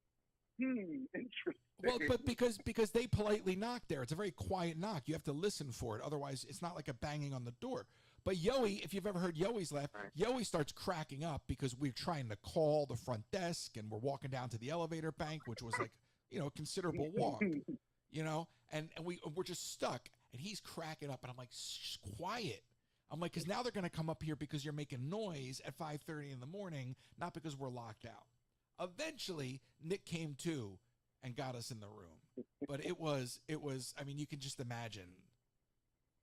interesting. Well, but because they politely knock there. It's a very quiet knock. You have to listen for it. Otherwise, it's not like a banging on the door. But Yoey, if you've ever heard Yoey's laugh, Right. Yoey starts cracking up because we're trying to call the front desk and we're walking down to the elevator bank, which was like, a considerable walk, and we're just stuck. And he's cracking up, and I'm like, shh, quiet. I'm like, because now they're going to come up here because you're making noise at 5:30 in the morning, not because we're locked out. Eventually, Nick came to and got us in the room. But it was. I mean, you can just imagine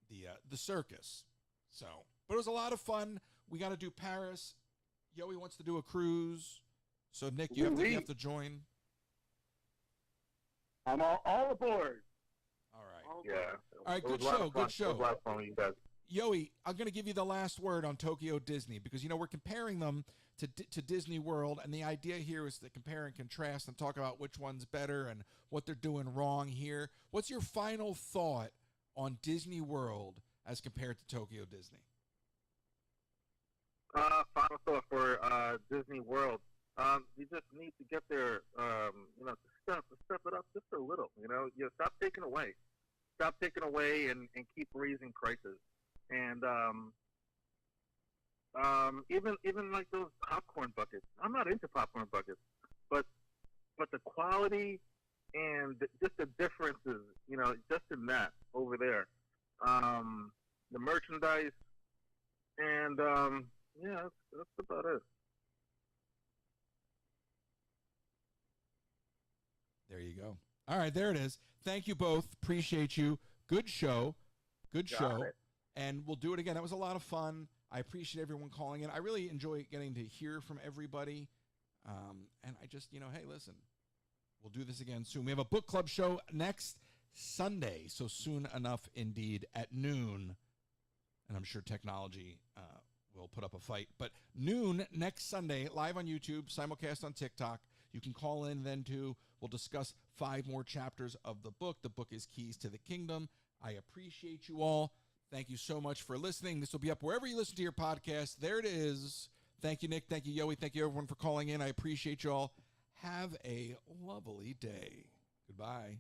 the circus. So, but it was a lot of fun. We got to do Paris. Yoey wants to do a cruise. So Nick, you have to join. I'm all aboard. All right. Yeah. All right, It was good a lot show, of fun. good show. It was a lot of fun with you guys. Yoey, I'm going to give you the last word on Tokyo Disney because, we're comparing them to Disney World. And the idea here is to compare and contrast and talk about which one's better and what they're doing wrong here. What's your final thought on Disney World as compared to Tokyo Disney? Final thought for Disney World. You just need to get there, to step it up just a little. Stop taking away and keep raising prices. And even like those popcorn buckets. I'm not into popcorn buckets, but the quality and just the differences, just in that over there. The merchandise and that's about it. There you go. All right, there it is. Thank you both. Appreciate you. Good show. Good show. it. And we'll do it again. That was a lot of fun. I appreciate everyone calling in. I really enjoy getting to hear from everybody. And I just, hey, listen, we'll do this again soon. We have a book club show next Sunday, so soon enough indeed at noon. And I'm sure technology will put up a fight. But noon next Sunday, live on YouTube, simulcast on TikTok. You can call in then too. We'll discuss 5 more chapters of the book. The book is Keys to the Kingdom. I appreciate you all. Thank you so much for listening. This will be up wherever you listen to your podcast. There it is. Thank you, Nick. Thank you, Yoey. Thank you, everyone, for calling in. I appreciate you all. Have a lovely day. Goodbye.